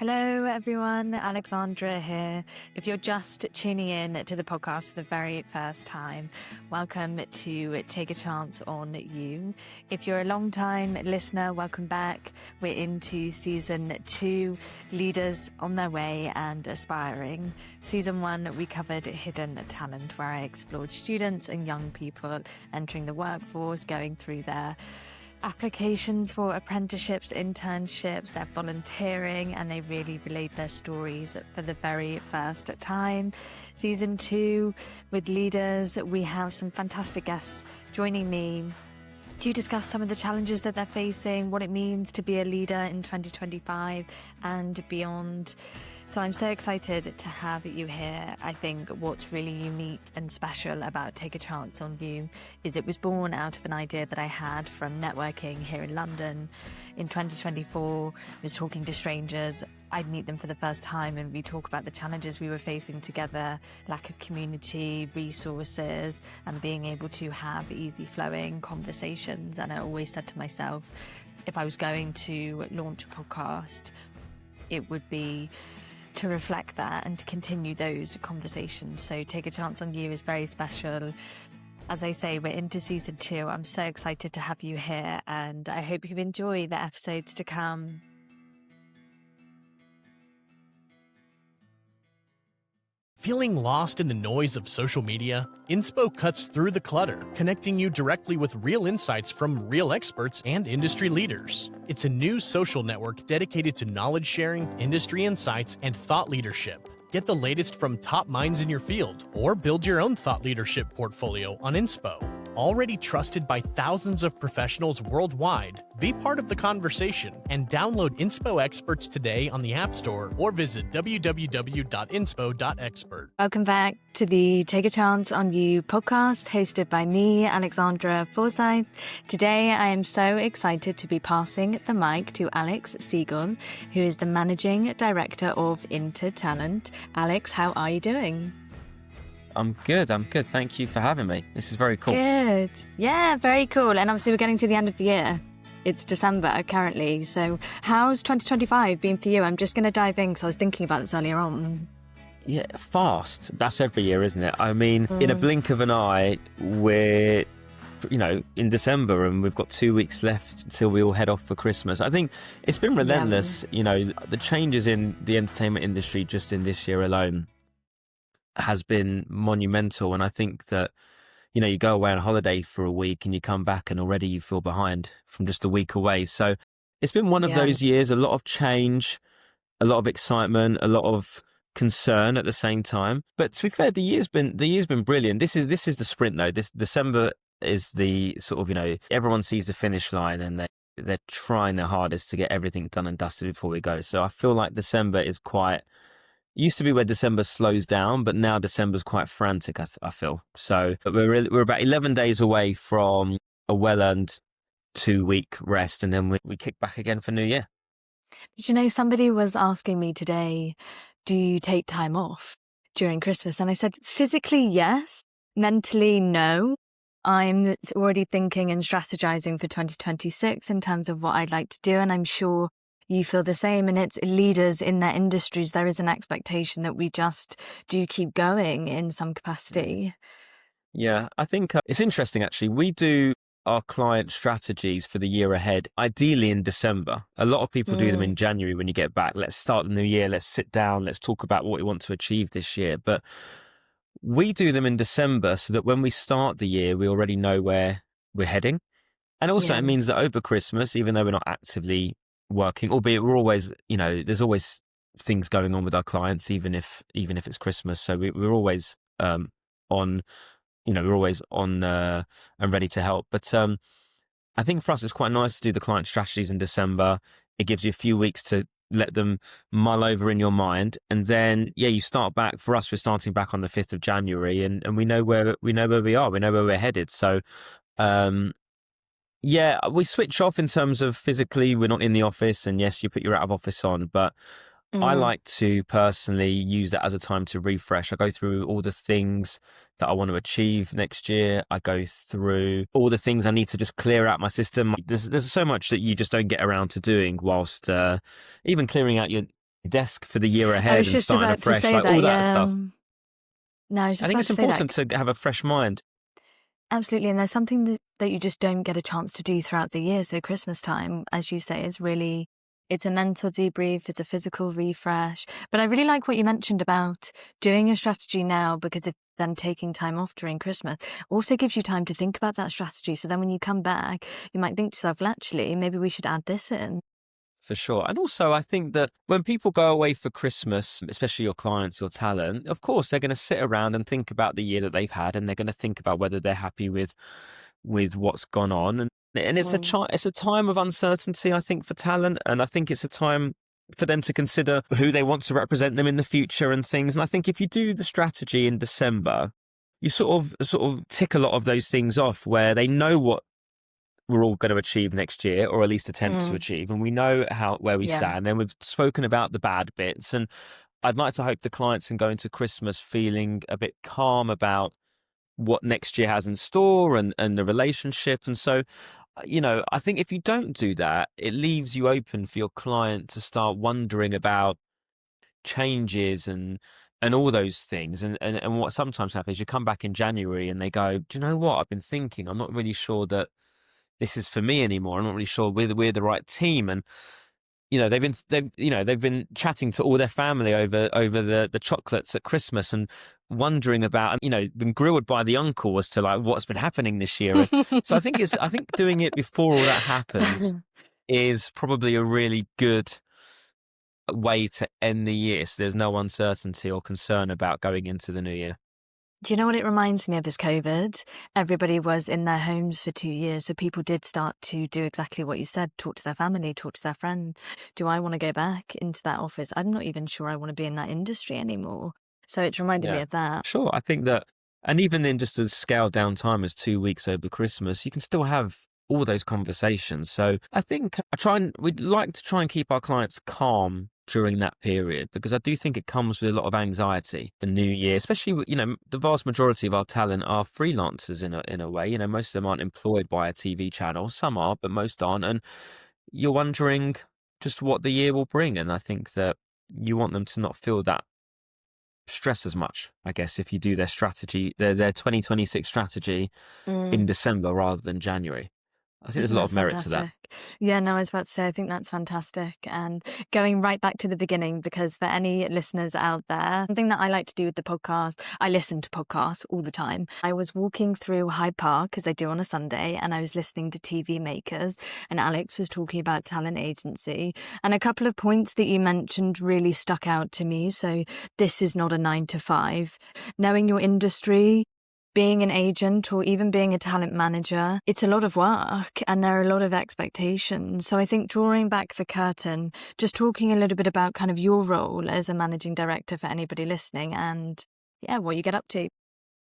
Hello, everyone. Alexandra here. If you're just tuning in to the podcast for the very first time, welcome to Take a Chance on You. If you're a long-time listener, welcome back. We're into season 2, Leaders on Their Way and Aspiring. Season 1, we covered hidden talent, where I explored students and young people entering the workforce, going through their applications for apprenticeships, internships, they're volunteering, and they really relate their stories for the very first time. Season 2, with leaders, we have some fantastic guests joining me to discuss some of the challenges that they're facing, what it means to be a leader in 2025 and beyond. So I'm so excited to have you here. I think what's really unique and special about Take a Chance on You is it was born out of an idea that I had from networking here in London in 2024. I was talking to strangers. I'd meet them for the first time and we talk about the challenges we were facing together, lack of community, resources, and being able to have easy flowing conversations. And I always said to myself, if I was going to launch a podcast, it would be to reflect that and to continue those conversations. So Take a Chance on You is very special. As I say, we're into season 2. I'm so excited to have you here and I hope you enjoy the episodes to come. Feeling lost in the noise of social media? Inspo cuts through the clutter, connecting you directly with real insights from real experts and industry leaders. It's a new social network dedicated to knowledge sharing, industry insights, and thought leadership. Get the latest from top minds in your field, or build your own thought leadership portfolio on Inspo. Already trusted by thousands of professionals worldwide, be part of the conversation and download Inspo Experts today on the App Store or visit www.inspo.expert. Welcome back to the Take a Chance on You podcast, hosted by me, Alexandra Forsyth. Today, I am so excited to be passing the mic to Alex Segal, who is the Managing Director of InterTalent. Alex, how are you doing? I'm good. Thank you for having me. This is very cool. Good. Yeah, very cool. And obviously we're getting to the end of the year. It's December currently. So how's 2025 been for you? I'm just going to dive in because I was thinking about this earlier on. Yeah, fast. That's every year, isn't it? I mean, in a blink of an eye, we're, in December and we've got 2 weeks left until we all head off for Christmas. I think it's been relentless. Yeah. The changes in the entertainment industry just in this year alone has been monumental. And I think that, you go away on holiday for a week and you come back and already you feel behind from just a week away. So it's been one of those years, a lot of change, a lot of excitement, a lot of concern at the same time. But to be fair, the year's been brilliant. This is the sprint though. This December is the sort of, everyone sees the finish line and they're trying their hardest to get everything done and dusted before we go. So I feel like December is used to be where December slows down, but now December's quite frantic, I feel. So but we're about 11 days away from a well-earned 2-week rest, and then we kick back again for New Year. Did somebody was asking me today, do you take time off during Christmas? And I said, physically, yes. Mentally, no. I'm already thinking and strategizing for 2026 in terms of what I'd like to do, and I'm sure you feel the same. And it's leaders in their industries. There is an expectation that we just do keep going in some capacity. Yeah, I think it's interesting, actually. We do our client strategies for the year ahead, ideally in December. A lot of people do them in January when you get back. Let's start the new year. Let's sit down. Let's talk about what we want to achieve this year. But we do them in December so that when we start the year, we already know where we're heading. And also it means that over Christmas, even though we're not actively working, albeit we're always, there's always things going on with our clients, even if it's Christmas. So we're always on, we're always on and ready to help. But I think for us, it's quite nice to do the client strategies in December. It gives you a few weeks to let them mull over in your mind. And then, you start back. For us, we're starting back on the 5th of January and we know where we are. We know where we're headed. So, we switch off in terms of physically, we're not in the office, and yes, you put your out of office on, but I like to personally use that as a time to refresh. I go through all the things that I want to achieve next year. I go through all the things I need to just clear out my system. There's so much that you just don't get around to doing whilst even clearing out desk for the year I ahead was and just starting about to afresh, say like all that, that yeah. stuff. No, I was I just think about it's to say that. important to have a fresh mind. Absolutely. And there's something that you just don't get a chance to do throughout the year. So Christmas time, as you say, is really, it's a mental debrief, it's a physical refresh. But I really like what you mentioned about doing a strategy now, because if then taking time off during Christmas also gives you time to think about that strategy. So then when you come back, you might think to yourself, well, actually, maybe we should add this in. For sure. And also, I think that when people go away for Christmas, especially your clients, your talent, of course, they're going to sit around and think about the year that they've had, and they're going to think about whether they're happy with what's gone on. And it's a time of uncertainty, I think, for talent. And I think it's a time for them to consider who they want to represent them in the future and things. And I think if you do the strategy in December, you sort of tick a lot of those things off where they know what we're all going to achieve next year, or at least attempt to achieve, and we know where we Yeah. stand, and we've spoken about the bad bits. And I'd like to hope the clients can go into Christmas feeling a bit calm about what next year has in store, and the relationship. And so, I think if you don't do that, it leaves you open for your client to start wondering about changes and all those things. And what sometimes happens, you come back in January and they go, do you know what, I've been thinking, I'm not really sure that this is for me anymore. I'm not really sure we're the right team. And they've been chatting to all their family over the chocolates at Christmas, and wondering about, been grilled by the uncle as to like what's been happening this year. And so I think doing it before all that happens is probably a really good way to end the year, so there's no uncertainty or concern about going into the new year. Do you know what it reminds me of is COVID? Everybody was in their homes for 2 years, so people did start to do exactly what you said, talk to their family, talk to their friends. Do I want to go back into that office? I'm not even sure I want to be in that industry anymore. So it's reminded me Yeah, of that. sure. I think that, and even in just a scaled down time as 2 weeks over Christmas, you can still have all those conversations. So I think we'd like to try and keep our clients calm during that period, because I do think it comes with a lot of anxiety. The new year, especially, the vast majority of our talent are freelancers in a way. Most of them aren't employed by a TV channel. Some are, but most aren't. And you're wondering just what the year will bring. And I think that you want them to not feel that stress as much, I guess, if you do their strategy, their 2026 strategy in December rather than January. I think I there's a think lot that's of merit to that. fantastic. Yeah, no, I was about to say, I think that's fantastic. And going right back to the beginning, because for any listeners out there, something that I like to do with the podcast, I listen to podcasts all the time. I was walking through Hyde Park, as I do on a Sunday, and I was listening to TV Makers, and Alex was talking about talent agency. And a couple of points that you mentioned really stuck out to me. So this is not a 9 to 5. Knowing your industry, being an agent, or even being a talent manager, it's a lot of work and there are a lot of expectations. So I think drawing back the curtain, just talking a little bit about kind of your role as a managing director for anybody listening, and what you get up to.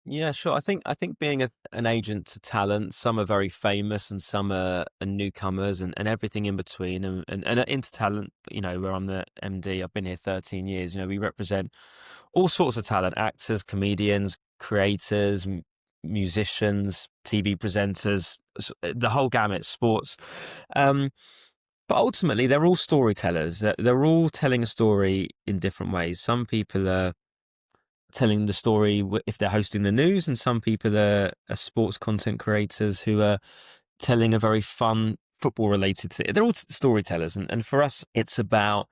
Yeah, sure. I think being an agent to talent, some are very famous and some are newcomers, and everything in between. And at InterTalent, where I'm the MD, I've been here 13 years. We represent all sorts of talent: actors, comedians, creators, musicians, TV presenters, the whole gamut, sports. Um, but ultimately, they're all storytellers. They're all telling a story in different ways. Some people are telling the story if they're hosting the news, and some people are sports content creators who are telling a very fun football related thing. They're all storytellers, and for us it's about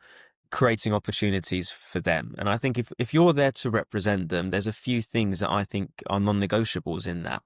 creating opportunities for them. And I think if you're there to represent them, there's a few things that I think are non-negotiables in that.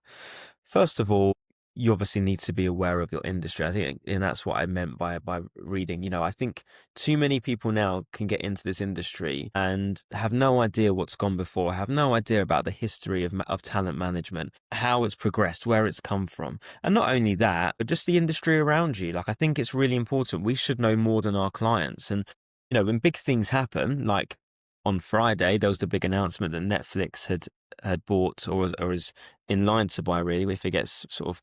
First of all, you obviously need to be aware of your industry. I think, and that's what I meant by reading. I think too many people now can get into this industry and have no idea what's gone before, have no idea about the history of talent management, how it's progressed, where it's come from. And not only that, but just the industry around you. Like, I think it's really important. We should know more than our clients. And, when big things happen, like on Friday, there was the big announcement that Netflix had bought, or is in line to buy, really, if it gets sort of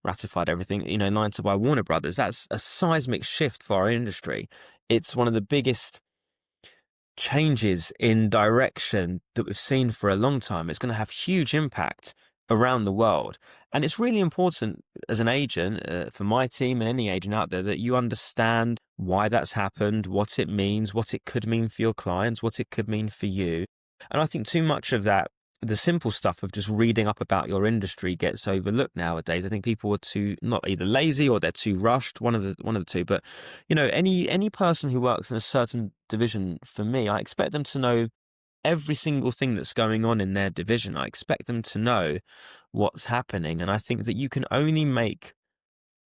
ratified, everything, in line to buy Warner Brothers. That's a seismic shift for our industry. It's one of the biggest changes in direction that we've seen for a long time. It's going to have huge impact around the world. And it's really important as an agent, for my team and any agent out there, that you understand why that's happened, what it means, what it could mean for your clients, what it could mean for you. And I think too much of that, the simple stuff of just reading up about your industry, gets overlooked nowadays. I think people are too, not either lazy or they're too rushed, one of the two. But any person who works in a certain division, for me, I expect them to know every single thing that's going on in their division. I expect them to know what's happening. And I think that you can only make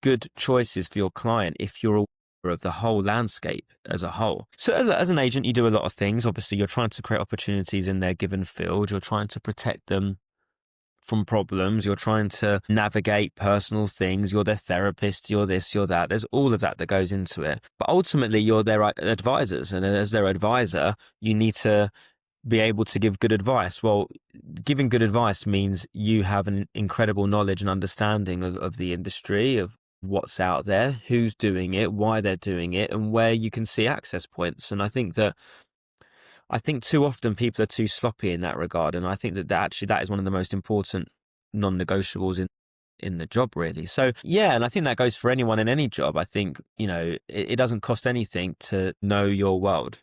good choices for your client if you're aware of the whole landscape as a whole. So as an agent, you do a lot of things. Obviously, you're trying to create opportunities in their given field. You're trying to protect them from problems. You're trying to navigate personal things. You're their therapist. You're this, you're that. There's all of that goes into it. But ultimately, you're their advisors. And as their advisor, you need to be able to give good advice. Well, giving good advice means you have an incredible knowledge and understanding of the industry, of what's out there, who's doing it, why they're doing it, and where you can see access points. And I think too often people are too sloppy in that regard. And I think that actually that is one of the most important non-negotiables in the job, really. So yeah, and I think that goes for anyone in any job. I think, it doesn't cost anything to know your world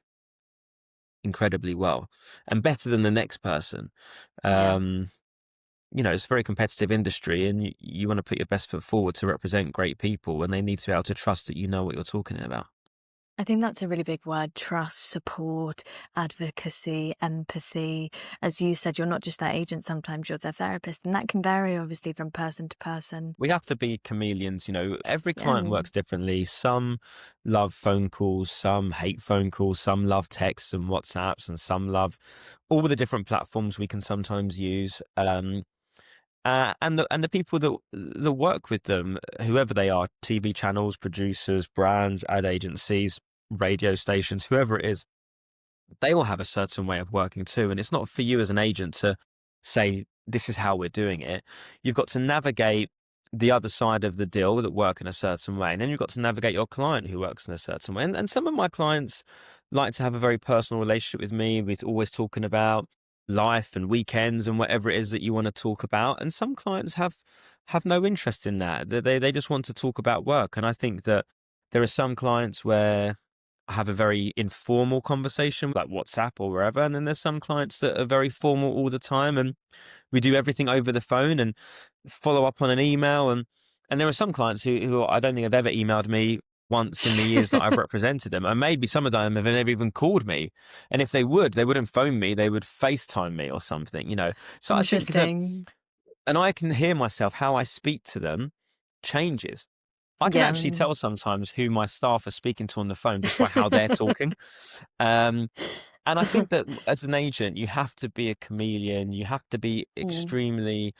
incredibly well and better than the next person. Yeah. It's a very competitive industry, and you want to put your best foot forward to represent great people, and they need to be able to trust that you know what you're talking about. I think that's a really big word: trust, support, advocacy, empathy. As you said, you're not just their agent, sometimes you're their therapist, and that can vary obviously from person to person. We have to be chameleons. Every client Yeah. works differently. Some love phone calls, some hate phone calls, some love texts and WhatsApps, and some love all the different platforms we can sometimes use. And the people that work with them, whoever they are, TV channels, producers, brands, ad agencies, radio stations, whoever it is, they all have a certain way of working too. And it's not for you as an agent to say, this is how we're doing it. You've got to navigate the other side of the deal that work in a certain way. And then you've got to navigate your client who works in a certain way. And some of my clients like to have a very personal relationship with me. We're always talking about life and weekends and whatever it is that you want to talk about. And some clients have no interest in that. They just want to talk about work. And I think that there are some clients where I have a very informal conversation, like WhatsApp or wherever. And then there's some clients that are very formal all the time, and we do everything over the phone and follow up on an email. And there are some clients who I don't think have ever emailed me once in the years that I've represented them. And maybe some of them have never even called me. And if they wouldn't phone me, they would FaceTime me or something. So I think that, Interesting. and I can hear myself, how I speak to them changes. I can Yeah. actually tell sometimes who my staff are speaking to on the phone just by how they're talking. Um, and I think that as an agent, you have to be a chameleon. You have to be Mm. extremely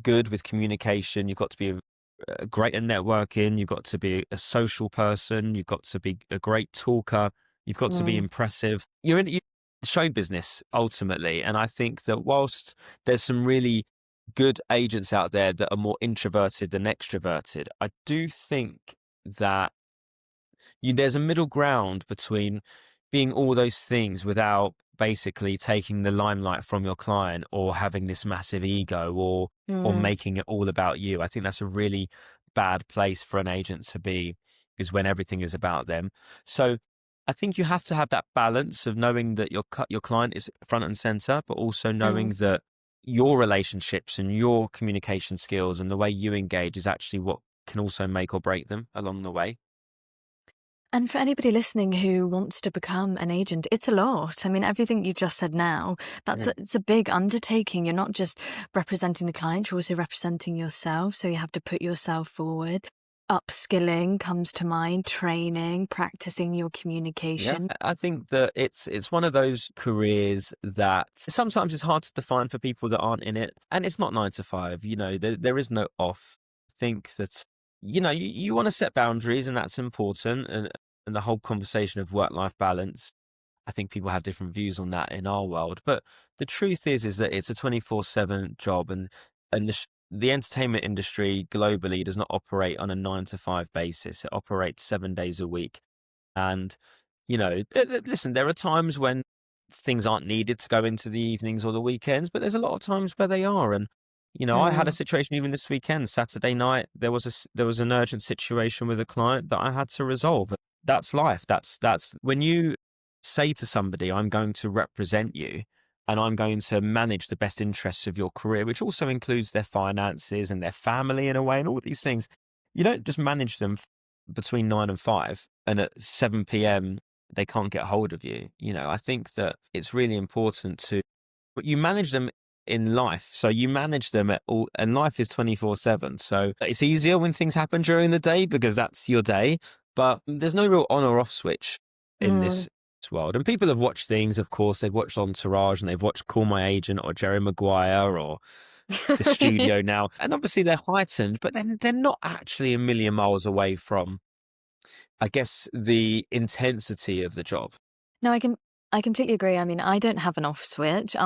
good with communication. You've got to be great at networking. You've got to be a social person. You've got to be a great talker. You've got to be Mm. impressive. You're in show business ultimately. And I think that whilst there's some really good agents out there that are more introverted than extroverted, I do think that there's a middle ground between being all those things without basically taking the limelight from your client or having this massive ego or Mm. making it all about you. I think that's a really bad place for an agent to be, is when everything is about them. So I think you have to have that balance of knowing that your client is front and center, but also knowing Mm. that your relationships and your communication skills and the way you engage is actually what can also make or break them along the way. And for anybody listening who wants to become an agent, it's a lot. I mean, everything you just said now, it's a big undertaking. You're not just representing the client, you're also representing yourself. So you have to put yourself forward. Upskilling comes to mind, training, practicing your Yeah, communication. I think that it's one of those careers that sometimes it's hard to define for people that aren't in it, and it's not 9 to 5. There is no off. I think that you want to set boundaries, and that's important, and the whole conversation of work-life balance. I think people have different views on that in our world, but the truth is that it's a 24/7 job, and the entertainment industry globally does not operate on a 9 to 5 basis. It operates 7 days a week. And, listen, there are times when things aren't needed to go into the evenings or the weekends, but there's a lot of times where they are. And, I had a situation even this weekend, Saturday night. There was an urgent situation with a client that I had to resolve. That's life. That's when you say to somebody, "I'm going to represent you, and I'm going to manage the best interests of your career," which also includes their finances and their family in a way, and all these things. You don't just manage them between 9 and 5, and at 7 p.m. they can't get hold of you. I think that it's really important but you manage them in life. So you manage them at all, and life is 24/7. So it's easier when things happen during the day because that's your day, but there's no real on or off switch in this world. And people have watched things, of course, they've watched Entourage and they've watched Call My Agent or Jerry Maguire or The Studio now. And obviously they're heightened, but then they're not actually a million miles away from, I guess, the intensity of the job. No, I completely agree. I mean, I don't have an off switch.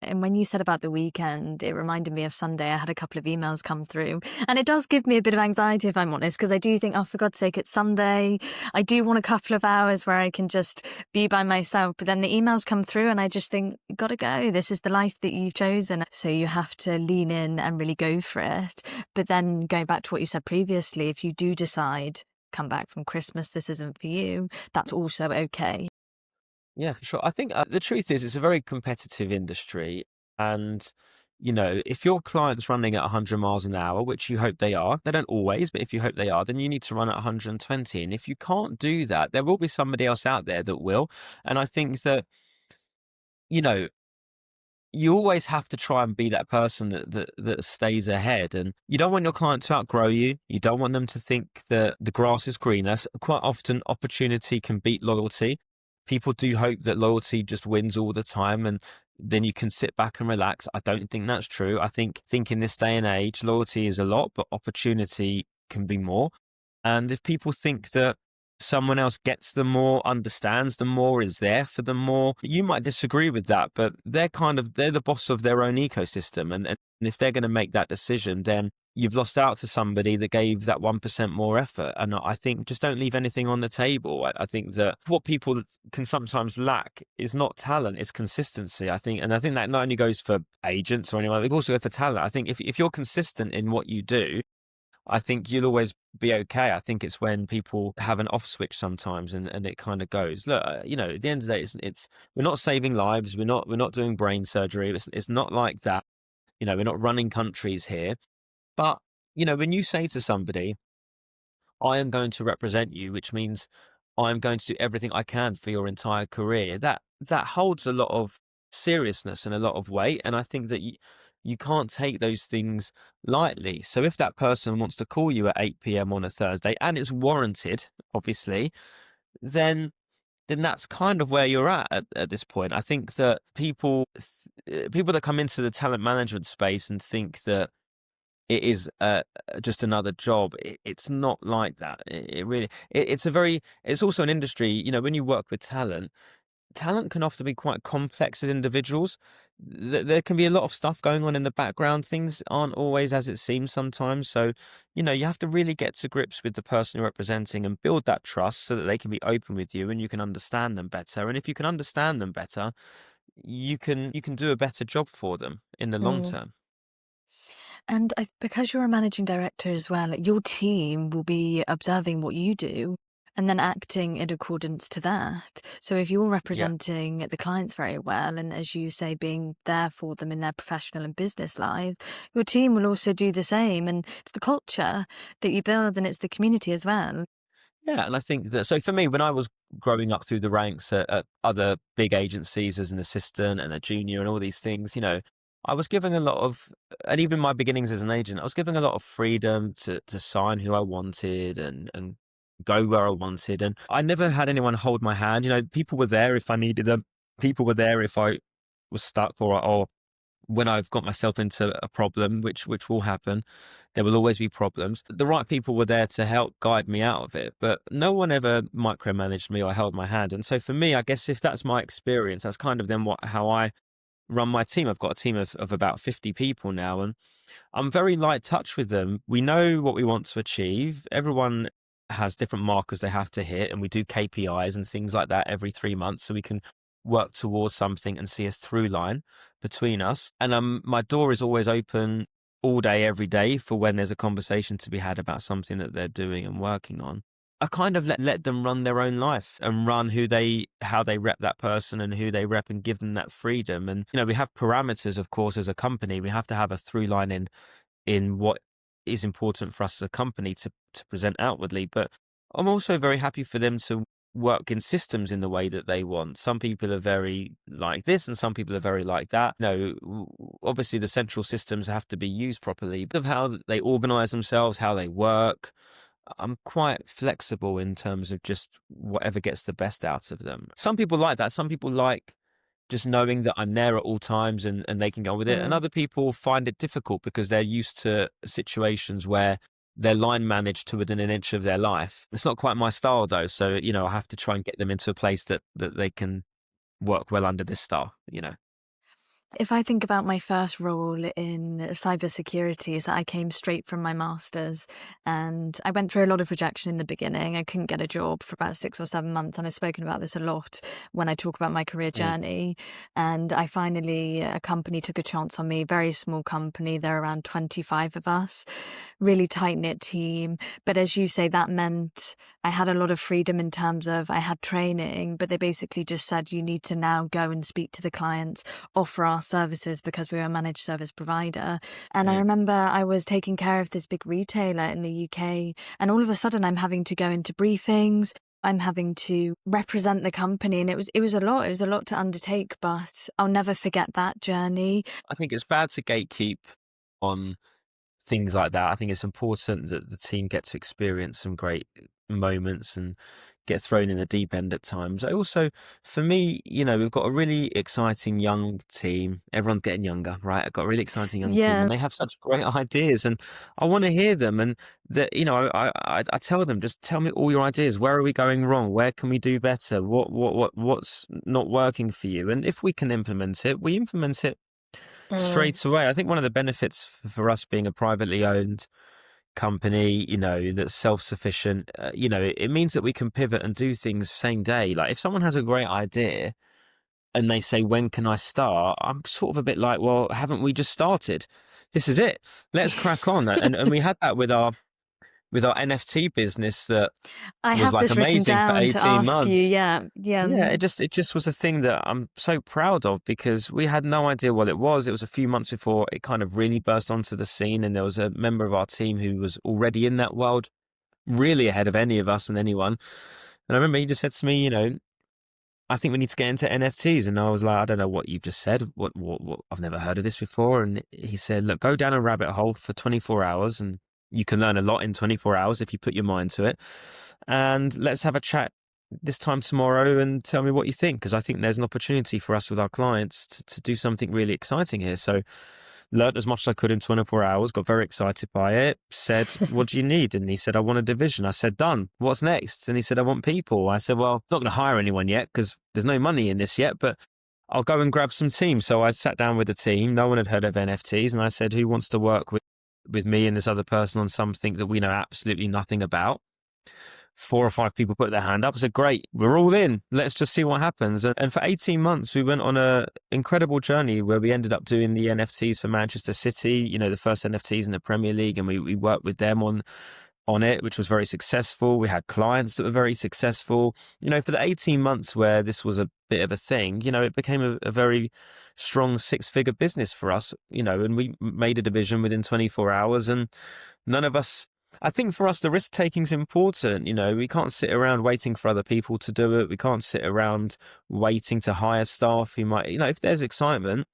And when you said about the weekend, it reminded me of Sunday. I had a couple of emails come through, and it does give me a bit of anxiety, if I'm honest, because I do think, oh, for God's sake, it's Sunday. I do want a couple of hours where I can just be by myself. But then the emails come through and I just think, gotta go. This is the life that you've chosen. So you have to lean in and really go for it. But then going back to what you said previously, if you do decide, come back from Christmas, this isn't for you, that's also okay. Yeah, for sure. I think the truth is it's a very competitive industry. And, if your client's running at 100 miles an hour, which you hope they are, they don't always, but if you hope they are, then you need to run at 120. And if you can't do that, there will be somebody else out there that will. And I think that, you know, you always have to try and be that person that stays ahead. And you don't want your client to outgrow you. You don't want them to think that the grass is greener. Quite often, opportunity can beat loyalty. People do hope that loyalty just wins all the time and then you can sit back and relax. I don't think that's true. I think in this day and age, loyalty is a lot, but opportunity can be more. And if people think that someone else gets them more, understands them more, is there for them more, you might disagree with that, but they're the boss of their own ecosystem. And if they're going to make that decision, then you've lost out to somebody that gave that 1% more effort. And I think just don't leave anything on the table. I think that what people can sometimes lack is not talent, it's consistency. I think that not only goes for agents or anyone, it also goes for talent. I think if you're consistent in what you do, I think you'll always be okay. I think it's when people have an off switch sometimes and it kind of goes, look, at the end of the day, it's we're not saving lives. We're not doing brain surgery. It's not like that. We're not running countries here. But, when you say to somebody, I am going to represent you, which means I'm going to do everything I can for your entire career, that holds a lot of seriousness and a lot of weight. And I think that you can't take those things lightly. So if that person wants to call you at 8 p.m. on a Thursday, and it's warranted, obviously, then that's kind of where you're at this point. I think that people that come into the talent management space and think that it is just another job. It's not like that. It's also an industry, when you work with talent can often be quite complex as individuals. There can be a lot of stuff going on in the background. Things aren't always as it seems sometimes. So, you have to really get to grips with the person you're representing and build that trust so that they can be open with you and you can understand them better. And if you can understand them better, you can do a better job for them in the long term. And because you're a managing director as well, your team will be observing what you do and then acting in accordance to that. So if you're representing the clients very well, and as you say, being there for them in their professional and business life, your team will also do the same. And it's the culture that you build and it's the community as well. Yeah, and I think that, so for me, when I was growing up through the ranks at other big agencies as an assistant and a junior and all these things, I was given a lot of, and even my beginnings as an agent, I was given a lot of freedom to sign who I wanted and go where I wanted. And I never had anyone hold my hand. People were there if I needed them. People were there if I was stuck or when I've got myself into a problem, which will happen. There will always be problems. The right people were there to help guide me out of it, but no one ever micromanaged me or held my hand. And so for me, I guess if that's my experience, that's kind of then how I run my team. I've got a team of about 50 people now, and I'm very light touch with them. We know what we want to achieve. Everyone has different markers they have to hit, and we do KPIs and things like that every 3 months so we can work towards something and see a through line between us. And my door is always open all day, every day for when there's a conversation to be had about something that they're doing and working on. I kind of let them run their own life and run how they rep that person and who they rep, and give them that freedom. And, we have parameters, of course, as a company. We have to have a through line in what is important for us as a company to present outwardly. But I'm also very happy for them to work in systems in the way that they want. Some people are very like this and some people are very like that. Obviously the central systems have to be used properly, but of how they organize themselves, how they work, I'm quite flexible in terms of just whatever gets the best out of them. Some people like that. Some people like just knowing that I'm there at all times and they can go with it. And other people find it difficult because they're used to situations where they're line managed to within an inch of their life. It's not quite my style though. So, I have to try and get them into a place that they can work well under this style. If I think about my first role in cybersecurity, so I came straight from my master's and I went through a lot of rejection in the beginning. I couldn't get a job for about 6 or 7 months. And I've spoken about this a lot when I talk about my career journey. And a company took a chance on me, very small company. There are around 25 of us, really tight-knit team. But as you say, that meant I had a lot of freedom in terms of I had training, but they basically just said, you need to now go and speak to the clients, offer our services, because we were a managed service provider. And I remember I was taking care of this big retailer in the UK, and all of a sudden I'm having to go into briefings. I'm having to represent the company, and it was a lot. It was a lot to undertake, but I'll never forget that journey. I think it's bad to gatekeep on things like that. I think it's important that the team get to experience some great moments and get thrown in the deep end at times. I also, for me, we've got a really exciting young team. Everyone's getting younger, right? I've got a really exciting young team, and they have such great ideas, and I want to hear them. And that, I tell them, just tell me all your ideas. Where are we going wrong? Where can we do better? What's not working for you? And if we can implement it, we implement it straight away. I think one of the benefits for us being a privately owned company, that's self-sufficient, it means that we can pivot and do things same day. Like if someone has a great idea and they say, when can I start? I'm sort of a bit like, well, haven't we just started? This is it. Let's crack on. And we had that with our NFT business that I was have like this written amazing for down 18 to ask months. you. Yeah. It just was a thing that I'm so proud of, because we had no idea what it was. It was a few months before it kind of really burst onto the scene, and there was a member of our team who was already in that world, really ahead of any of us and anyone. And I remember he just said to me, I think we need to get into NFTs. And I was like, I don't know what you've just said. What I've never heard of this before. And he said, look, go down a rabbit hole for 24 hours and you can learn a lot in 24 hours if you put your mind to it. And let's have a chat this time tomorrow and tell me what you think, because I think there's an opportunity for us with our clients to do something really exciting here. So learned as much as I could in 24 hours, got very excited by it, said, what do you need? And he said, I want a division. I said, done. What's next? And he said, I want people. I said, well, I'm not going to hire anyone yet because there's no money in this yet, but I'll go and grab some teams. So I sat down with the team. No one had heard of NFTs. And I said, who wants to work with me and this other person on something that we know absolutely nothing about? 4 or 5 people put their hand up. I said, great, we're all in. Let's just see what happens. And for 18 months, we went on an incredible journey where we ended up doing the NFTs for Manchester City, the first NFTs in the Premier League. And we worked with them on it, which was very successful. We had clients that were very successful. For the 18 months where this was a bit of a thing, it became a very strong 6-figure business for us, and we made a division within 24 hours. And none of us, I think for us, the risk taking is important. We can't sit around waiting for other people to do it. We can't sit around waiting to hire staff who might, if there's excitement,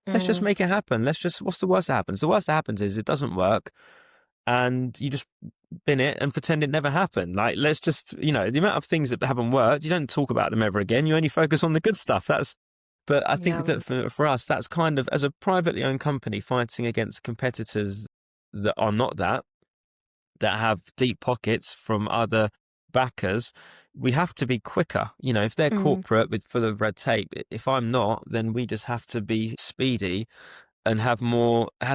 let's just make it happen. What's the worst that happens? The worst that happens is it doesn't work and you just bin it and pretend it never happened. Like, let's just, the amount of things that haven't worked, you don't talk about them ever again. You only focus on the good stuff. But I think that for us, that's kind of, as a privately owned company fighting against competitors that are not that have deep pockets from other backers, we have to be quicker. If they're corporate with full of red tape, if I'm not, then we just have to be speedy and have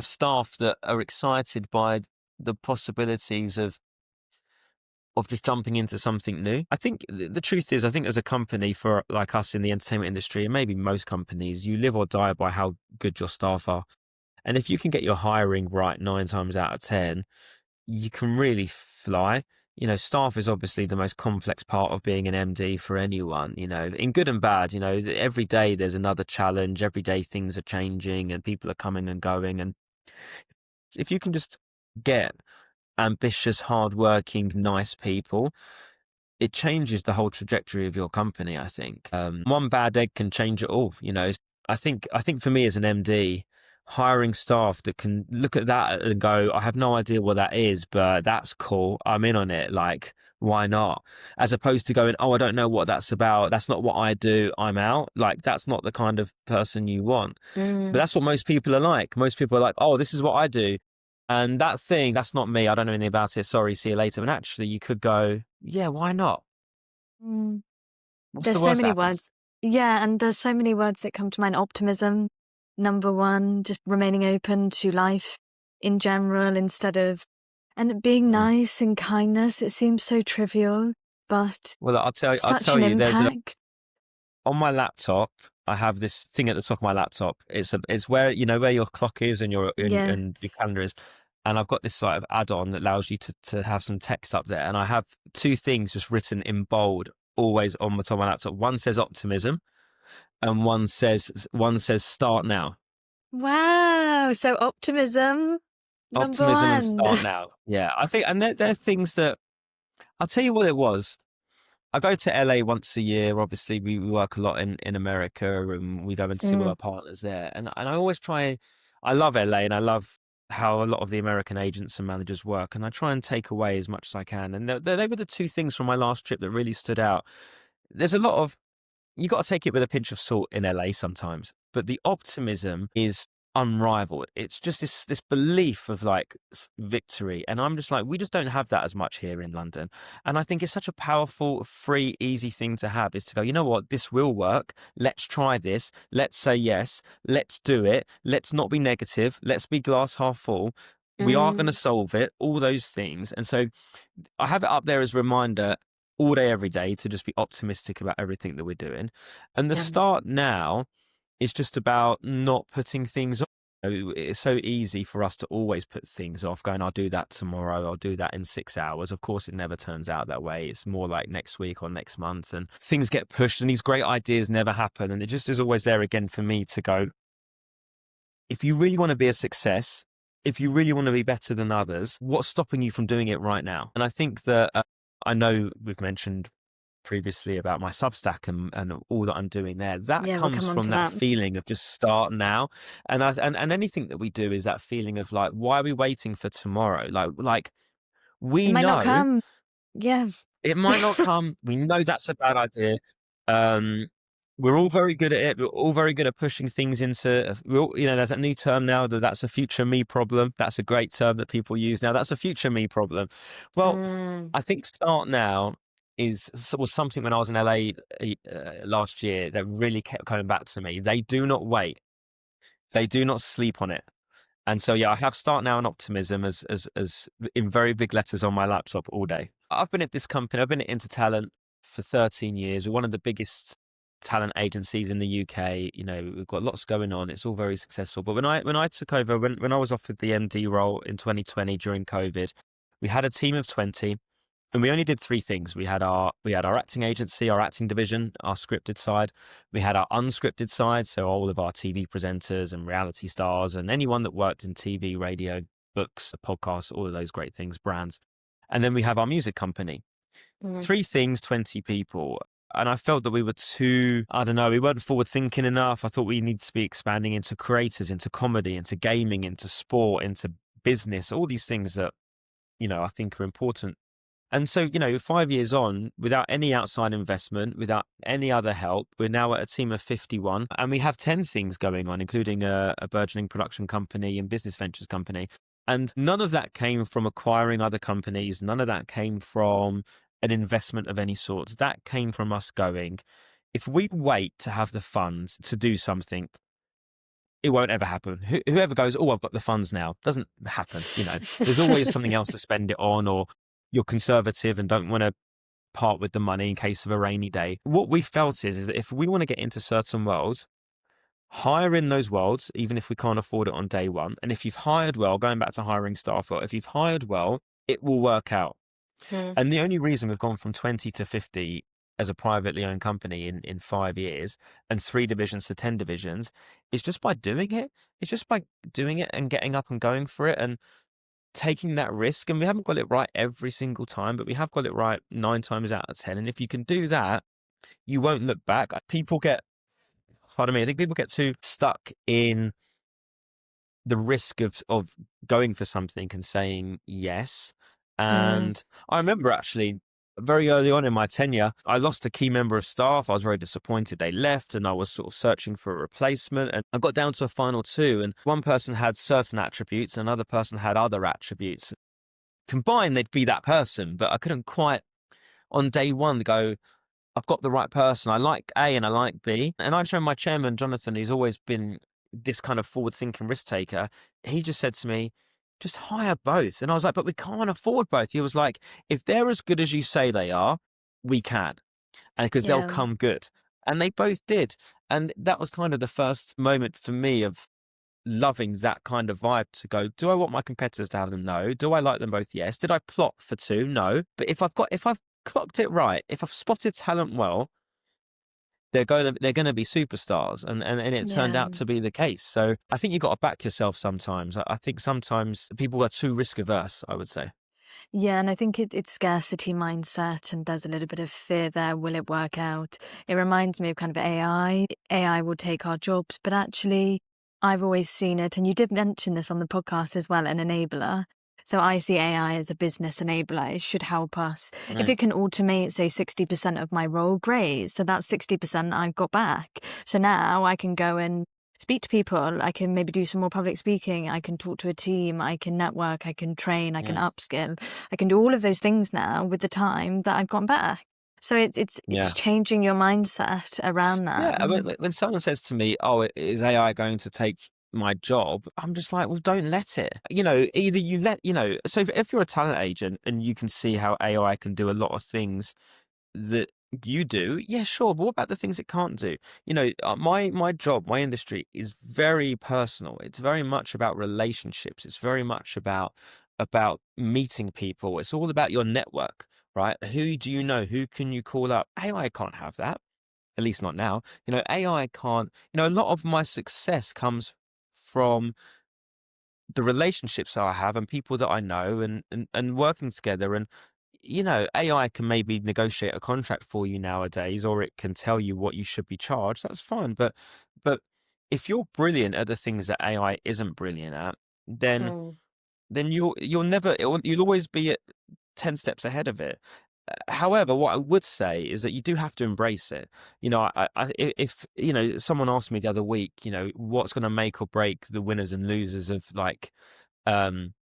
staff that are excited by the possibilities of just jumping into something new. I think the truth is, I think as a company, for like us in the entertainment industry, and maybe most companies, you live or die by how good your staff are. And if you can get your hiring right 9 times out of 10, you can really fly. Staff is obviously the most complex part of being an MD for anyone, in good and bad. Every day there's another challenge. Every day things are changing and people are coming and going. And if you can just get ambitious, hardworking, nice people, it changes the whole trajectory of your company, I think. One bad egg can change it all. I think for me as an MD, hiring staff that can look at that and go, I have no idea what that is, but that's cool. I'm in on it. Like, why not? As opposed to going, oh, I don't know what that's about. That's not what I do. I'm out. Like, that's not the kind of person you want. But that's what most people are like. Most people are like, oh, this is what I do. And that thing, that's not me. I don't know anything about it. Sorry, see you later. And actually, you could go, yeah, why not? Mm. What's There's the so worst many that happens? words. Yeah, and there's so many words that come to mind. Optimism, number one, just remaining open to life in general instead of, and being Mm. nice and kindness. It seems so trivial, but Well, I'll such tell an you, impact. on my laptop, I have this thing at the top of my laptop. It's where, where your clock is and Yeah. and your calendar is. And I've got this sort of add-on that allows you to have some text up there. And I have two things just written in bold, always on the top of my laptop. One says optimism and one says start now. Wow. So optimism, number Optimism and one. start now. Yeah. I think, and they're things that I'll tell you what it was. I go to LA once a year. Obviously, we work a lot in America and we go and see all Mm, our partners there. And I always try, I love LA and I love how a lot of the American agents and managers work. And I try and take away as much as I can. And they were the two things from my last trip that really stood out. There's a lot of, you got to take it with a pinch of salt in LA sometimes, but the optimism is unrivaled. It's just this belief of like victory, and I'm just like, we just don't have that as much here in London. And I think it's such a powerful, free, easy thing to have, is to go, you know what, this will work. Let's try this. Let's say yes. Let's do it. Let's not be negative. Let's be glass half full. We are going to mm, solve it. All those things, and so I have it up there as a reminder all day, every day, to just be optimistic about everything that we're doing. And the yeah. start now is just about not putting things off. It's so easy for us to always put things off, going, I'll do that tomorrow, I'll do that in 6 hours. Of course, it never turns out that way. It's more like next week or next month, and things get pushed and these great ideas never happen. And it just is always there again for me to go, if you really want to be a success, if you really want to be better than others, what's stopping you from doing it right now? And I think that I know we've mentioned previously about my Substack and all that I'm doing there. That Yeah, we'll comes come on from to that that. feeling of just start now. And anything that we do is that feeling of like, why are we waiting for tomorrow? Like It we might not know come. Yeah. it might not come. We know that's a bad idea. Um, we're all very good at it. We're all very good at pushing things into, there's that new term now that's a future me problem. That's a great term that people use now. That's a future me problem. Well, Mm, I think start now was something when I was in LA last year that really kept coming back to me. They do not wait. They do not sleep on it. And so, yeah, I have start now and optimism as in very big letters on my laptop all day. I've been at this company, I've been at InterTalent for 13 years. We're one of the biggest talent agencies in the UK. We've got lots going on. It's all very successful. But when I took over, when I was offered the MD role in 2020 during COVID, we had a team of 20. And we only did three things. We had our acting agency, our acting division, our scripted side. We had our unscripted side, so all of our TV presenters and reality stars and anyone that worked in TV, radio, books, podcasts, all of those great things, brands. And then we have our music company. mm, Three things, 20 people. And I felt that we were I don't know, we weren't forward thinking enough. I thought we needed to be expanding into creators, into comedy, into gaming, into sport, into business, all these things that, I think are important. And so, 5 years on, without any outside investment, without any other help, we're now at a team of 51 and we have 10 things going on, including a burgeoning production company and business ventures company. And none of that came from acquiring other companies. None of that came from an investment of any sort. That came from us going, if we wait to have the funds to do something, it won't ever happen. Whoever goes, oh, I've got the funds now, doesn't happen. There's always something else to spend it on, or you're conservative and don't want to part with the money in case of a rainy day. What we felt is that if we want to get into certain worlds, hire in those worlds, even if we can't afford it on day one. And if you've hired well, going back to hiring staff well, if you've hired well, it will work out. Mm. And the only reason we've gone from 20 to 50 as a privately owned company in 5 years and 3 divisions to 10 divisions is just by doing it. It's just by doing it and getting up and going for it and taking that risk. And we haven't got it right every single time, but we have got it right 9 times out of 10. And if you can do that, you won't look back. People get, pardon me, I think people get too stuck in the risk of going for something and saying yes. Mm. And I remember actually very early on in my tenure, I lost a key member of staff. I was very disappointed they left, and I was sort of searching for a replacement. And I got down to a final two, and one person had certain attributes, and another person had other attributes. Combined, they'd be that person, but I couldn't quite on day one go, I've got the right person. I like A and I like B. And I just remember my chairman, Jonathan, who's always been this kind of forward thinking risk taker. He just said to me, just hire both. And I was like, but we can't afford both. He was like, if they're as good as you say they are, we can. And because they'll Yeah. come good. And they both did. And that was kind of the first moment for me of loving that kind of vibe to go, do I want my competitors to have them? No. Do I like them both? Yes. Did I plot for two? No. But if I've clocked it right, if I've spotted talent well, they're going to be superstars, and it turned Yeah. out to be the case. So I think you got to back yourself sometimes. I think sometimes people are too risk averse, I would say. Yeah, and I think it's scarcity mindset, and there's a little bit of fear there. Will it work out? It reminds me of kind of AI. AI will take our jobs, but actually, I've always seen it, and you did mention this on the podcast as well, an enabler. So I see AI as a business enabler. It should help us. If Right. it can automate, say, 60% of my role, great. So that's 60% I've got back. So now I can go and speak to people. I can maybe do some more public speaking. I can talk to a team. I can network. I can train. I can Yeah. upskill. I can do all of those things now with the time that I've gotten back. So it's Yeah. changing your mindset around that. Yeah. When someone says to me, "Oh, is AI going to take my job?" I'm just like, well, don't let it. Either you let, so if you're a talent agent and you can see how AI can do a lot of things that you do, yeah, sure. But what about the things it can't do? My job, my industry is very personal. It's very much about relationships. It's very much about meeting people. It's all about your network, right? Who do you know? Who can you call up? AI can't have that. At least not now. AI can't. A lot of my success comes from the relationships that I have and people that I know and working together. And, AI can maybe negotiate a contract for you nowadays, or it can tell you what you should be charged. That's fine. But if you're brilliant at the things that AI isn't brilliant at, then Mm. then you'll never, you'll always be at 10 steps ahead of it. However, what I would say is that you do have to embrace it. If someone asked me the other week, what's going to make or break the winners and losers of um,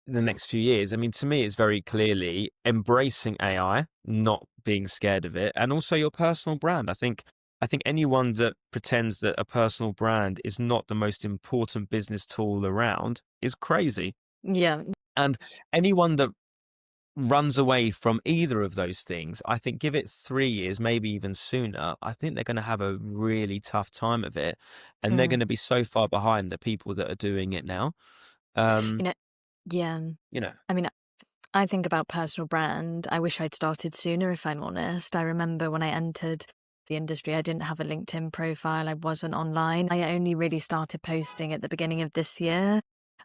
the next few years. I mean, to me, it's very clearly embracing AI, not being scared of it, and also your personal brand. I think anyone that pretends that a personal brand is not the most important business tool around is crazy. Yeah. And anyone that runs away from either of those things, I think give it 3 years, maybe even sooner, I think they're going to have a really tough time of it. And they're Mm. going to be so far behind the people that are doing it now. You Um, know, yeah. you know, I mean, I think about personal brand. I wish I'd started sooner, if I'm honest. I remember when I entered the industry, I didn't have a LinkedIn profile. I wasn't online. I only really started posting at the beginning of this year.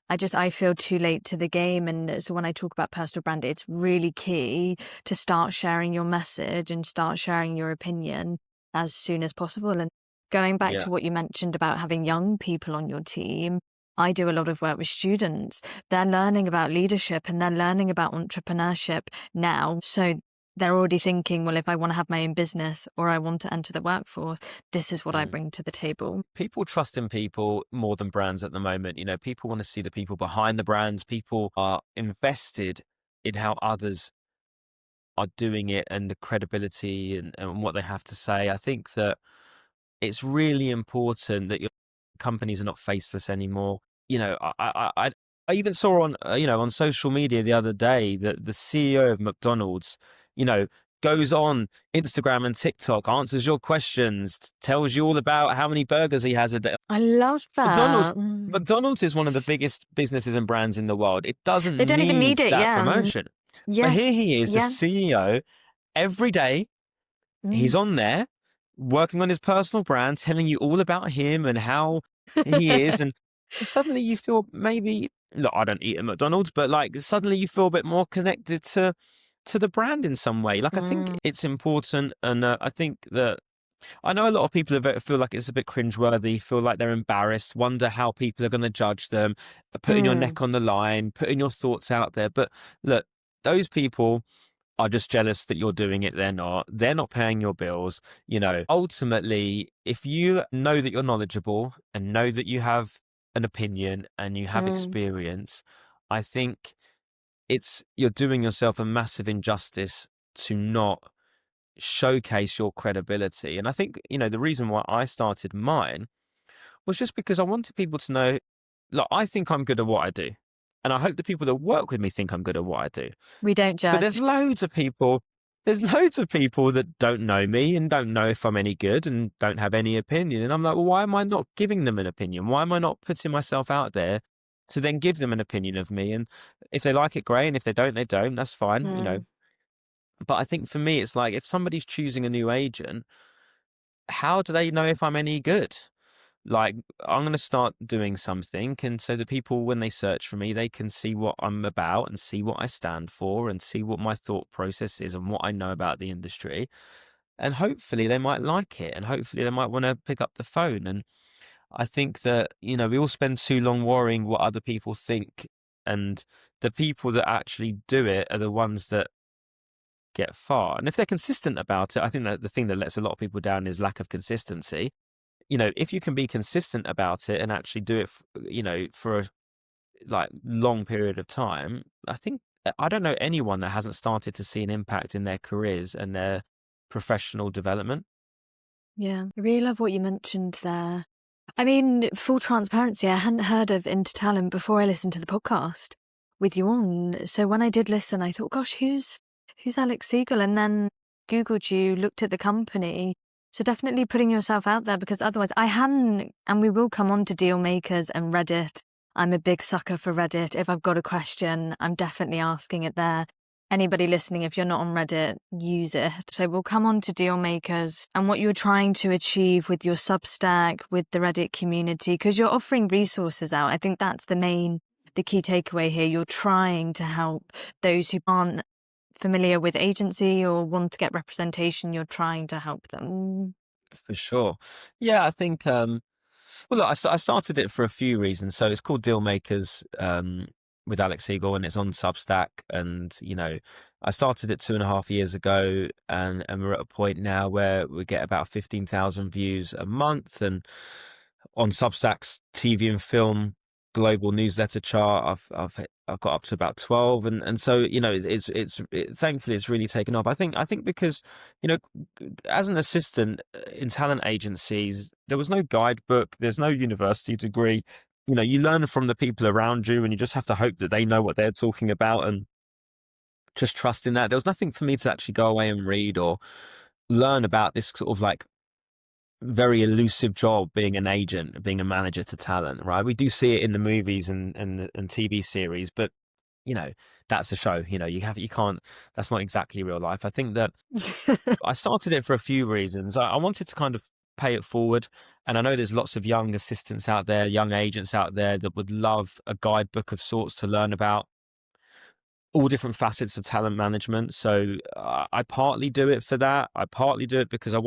I feel too late to the game. And so when I talk about personal brand, it's really key to start sharing your message and start sharing your opinion as soon as possible. And going back yeah. to what you mentioned about having young people on your team, I do a lot of work with students. They're learning about leadership and they're learning about entrepreneurship now. So they're already thinking, well, if I want to have my own business or I want to enter the workforce, this is what I Mm. bring to the table. People trust in people more than brands at the moment. People want to see the people behind the brands. People are invested in how others are doing it and the credibility and what they have to say. I think that it's really important that your companies are not faceless anymore. I even saw on on social media the other day that the CEO of McDonald's, you know, goes on Instagram and TikTok, answers your questions, tells you all about how many burgers he has a day. I love McDonald's, that. McDonald's is one of the biggest businesses and brands in the world. It doesn't They don't even need need it. that Yeah. promotion. But Yeah. here he is, the Yeah. CEO, every day. He's Mm. on there working on his personal brand, telling you all about him and how he is. And suddenly you feel maybe, look, I don't eat at McDonald's, but like suddenly you feel a bit more connected to the brand in some way. Like I think Mm. it's important. And I think that I know a lot of people feel like it's a bit cringeworthy, feel like they're embarrassed, wonder how people are going to judge them, putting your Mm. neck on the line, putting your thoughts out there. But look, those people are just jealous that you're doing it. They're not paying your bills. You know, ultimately, if you know that you're knowledgeable and know that you have an opinion and you have Mm. experience, I think you're doing yourself a massive injustice to not showcase your credibility. And I think, the reason why I started mine was just because I wanted people to know, look, I think I'm good at what I do. And I hope the people that work with me think I'm good at what I do. We don't But judge. there's loads of people that don't know me and don't know if I'm any good and don't have any opinion. And I'm like, well, why am I not giving them an opinion? Why am I not putting myself out there to then give them an opinion of me? And if they like it, great. And if they don't, they don't. That's fine. Mm. But I think for me, it's like if somebody's choosing a new agent, how do they know if I'm any good? Like, I'm going to start doing something. And so the people, when they search for me, they can see what I'm about and see what I stand for and see what my thought process is and what I know about the industry. And hopefully they might like it. And hopefully they might want to pick up the phone. And I think that, we all spend too long worrying what other people think. And the people that actually do it are the ones that get far. And if they're consistent about it, I think that the thing that lets a lot of people down is lack of consistency. If you can be consistent about it and actually do it, for a like long period of time, I don't know anyone that hasn't started to see an impact in their careers and their professional development. Yeah. I really love what you mentioned there. I mean, full transparency, I hadn't heard of InterTalent before I listened to the podcast with you on. So when I did listen, I thought, gosh, who's Alex Segal? And then Googled you, looked at the company. So definitely putting yourself out there, because otherwise I hadn't, and we will come on to Dealmakers and Reddit. I'm a big sucker for Reddit. If I've got a question, I'm definitely asking it there. Anybody listening, if you're not on Reddit, use it. So we'll come on to Dealmakers and what you're trying to achieve with your Substack, with the Reddit community, because you're offering resources out. I think that's the key takeaway here. You're trying to help those who aren't familiar with agency or want to get representation. You're trying to help them. For sure. Yeah, I think, well, look, I started it for a few reasons. So it's called Dealmakers, with Alex Segal, and it's on Substack. And, I started it 2.5 years ago, and we're at a point now where we get about 15,000 views a month. And on Substack's TV and film global newsletter chart, I've got up to about 12, and so thankfully it's really taken off. I think because as an assistant in talent agencies, there was no guidebook, there's no university degree. You learn from the people around you, and you just have to hope that they know what they're talking about and just trust in that. There was nothing for me to actually go away and read or learn about this sort of like very elusive job, being an agent, being a manager to talent, right? We do see it in the movies and TV series, but that's a show. You can't. That's not exactly real life. I think that I started it for a few reasons. I wanted to kind of pay it forward, and I know there's lots of young assistants out there, young agents out there that would love a guidebook of sorts to learn about all different facets of talent management. So I partly do it for that. I partly do it because I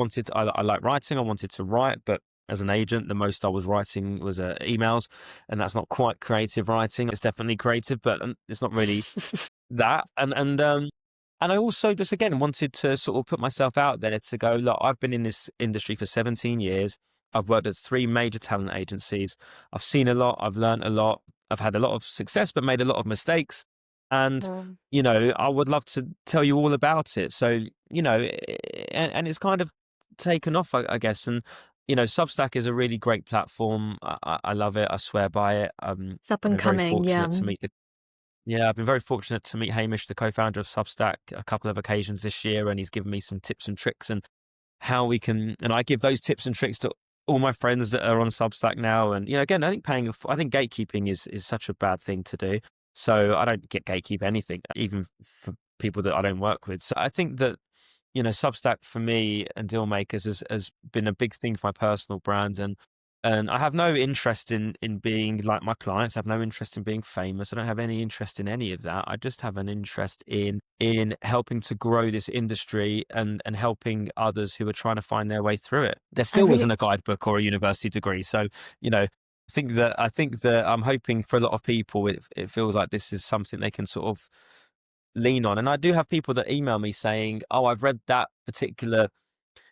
like writing. I wanted to write, but as an agent, the most I was writing was emails, and that's not quite creative writing. It's definitely creative, but it's not really that. And I also just, again, wanted to sort of put myself out there to go, look, I've been in this industry for 17 years. I've worked at 3 major talent agencies. I've seen a lot. I've learned a lot. I've had a lot of success, but made a lot of mistakes. And, I would love to tell you all about it. So, and it's kind of taken off, I guess. And, Substack is a really great platform. I love it. I swear by it. It's up and We're very coming, fortunate yeah. to meet Yeah, I've been very fortunate to meet Hamish, the co-founder of Substack, a couple of occasions this year, and he's given me some tips and tricks and how we can, and I give those tips and tricks to all my friends that are on Substack now. And, again, I think I think gatekeeping is such a bad thing to do. So I don't get gatekeep anything, even for people that I don't work with. So I think that, Substack for me and Dealmakers has been a big thing for my personal brand. And I have no interest in being like my clients. I have no interest in being famous. I don't have any interest in any of that. I just have an interest in helping to grow this industry and helping others who are trying to find their way through it. There I still really wasn't a guidebook or a university degree. So, I think that I'm hoping for a lot of people, it feels like this is something they can sort of lean on. And I do have people that email me saying, "Oh, I've read that particular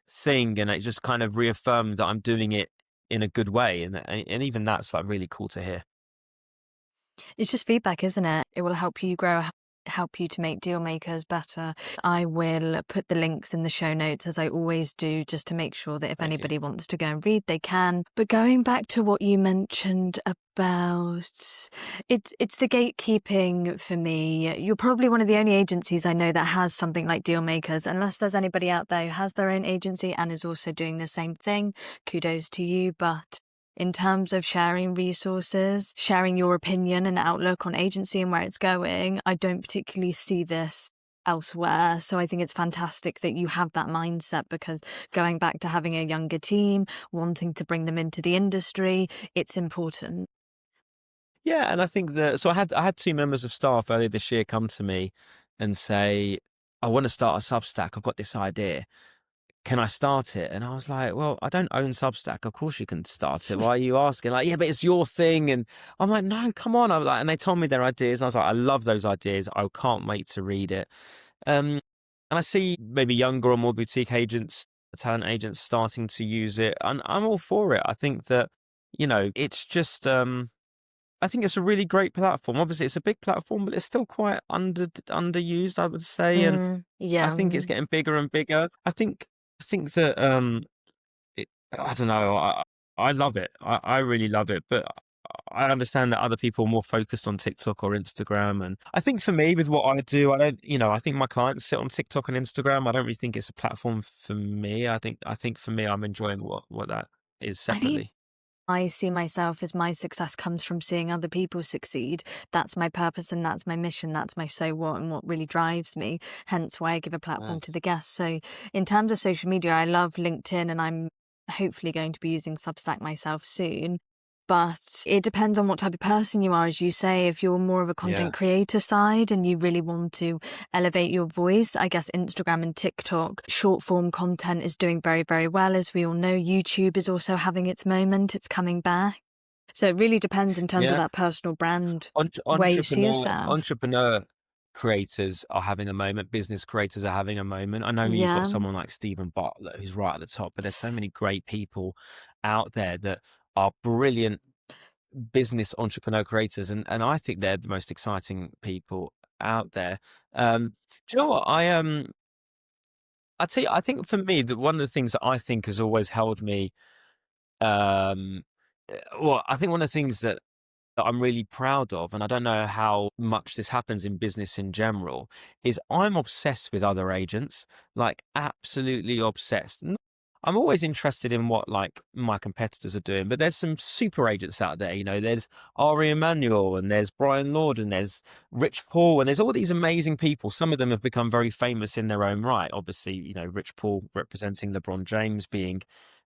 thing, and it just kind of reaffirmed that I'm doing it in a good way," and even that's like really cool to hear. It's just feedback, isn't it? It will help you grow, help you to make deal makers better. I will put the links in the show notes, as I always do, just to make sure that if Thank you. anybody wants to go and read, they can. But going back to what you mentioned about it's the gatekeeping for me. You're probably one of the only agencies I know that has something like deal makers, unless there's anybody out there who has their own agency and is also doing the same thing. Kudos to you. But in terms of sharing resources, sharing your opinion and outlook on agency and where it's going, I don't particularly see this elsewhere. So I think it's fantastic that you have that mindset, because going back to having a younger team, wanting to bring them into the industry, it's important. Yeah, and I think that, so I had two members of staff earlier this year come to me and say, "I want to start a Substack. I've got this idea. Can I start it?" And I was like, "Well, I don't own Substack. Of course you can start it. Why are you asking?" Like, "Yeah, but it's your thing." And I'm like, "No, come on." I'm like, and they told me their ideas. And I was like, "I love those ideas. I can't wait to read it." And I see maybe younger or more boutique agents, talent agents starting to use it. And I'm all for it. I think that, it's just, I think it's a really great platform. Obviously, it's a big platform, but it's still quite underused, I would say. And I Yeah. think it's getting bigger and bigger. I think that I don't know. I love it. I really love it. But I understand that other people are more focused on TikTok or Instagram. And I think for me, with what I do, I don't. I think my clients sit on TikTok and Instagram. I don't really think it's a platform for me. I think for me, I'm enjoying what that is I think separately. I see myself as my success comes from seeing other people succeed. That's my purpose and that's my mission. That's my so what and what really drives me. Hence why I give a platform to Nice. the guests. So in terms of social media, I love LinkedIn, and I'm hopefully going to be using Substack myself soon. But it depends on what type of person you are. As you say, if you're more of a Yeah. content creator side and you really want to elevate your voice, I guess Instagram and TikTok short form content is doing very, very well. As we all know, YouTube is also having its moment. It's coming back. So it really depends in terms of Yeah. that personal brand, where you see Entrepreneur yourself. entrepreneur creators are having a moment. Business creators are having a moment. I know you've got Yeah. someone like Stephen Bartlett who's right at the top, but there's so many great people out there that are brilliant business entrepreneur creators, and I think they're the most exciting people out there. Do you know what I tell you? I think for me, that one of the things that I think has always held me, um, well, I think one of the things that I'm really proud of, and I don't know how much this happens in business in general, is I'm obsessed with other agents, like absolutely obsessed. I'm always interested in what like my competitors are doing, but there's some super agents out there. There's Ari Emanuel and there's Brian Lord and there's Rich Paul and there's all these amazing people. Some of them have become very famous in their own right. Obviously, Rich Paul representing LeBron James being,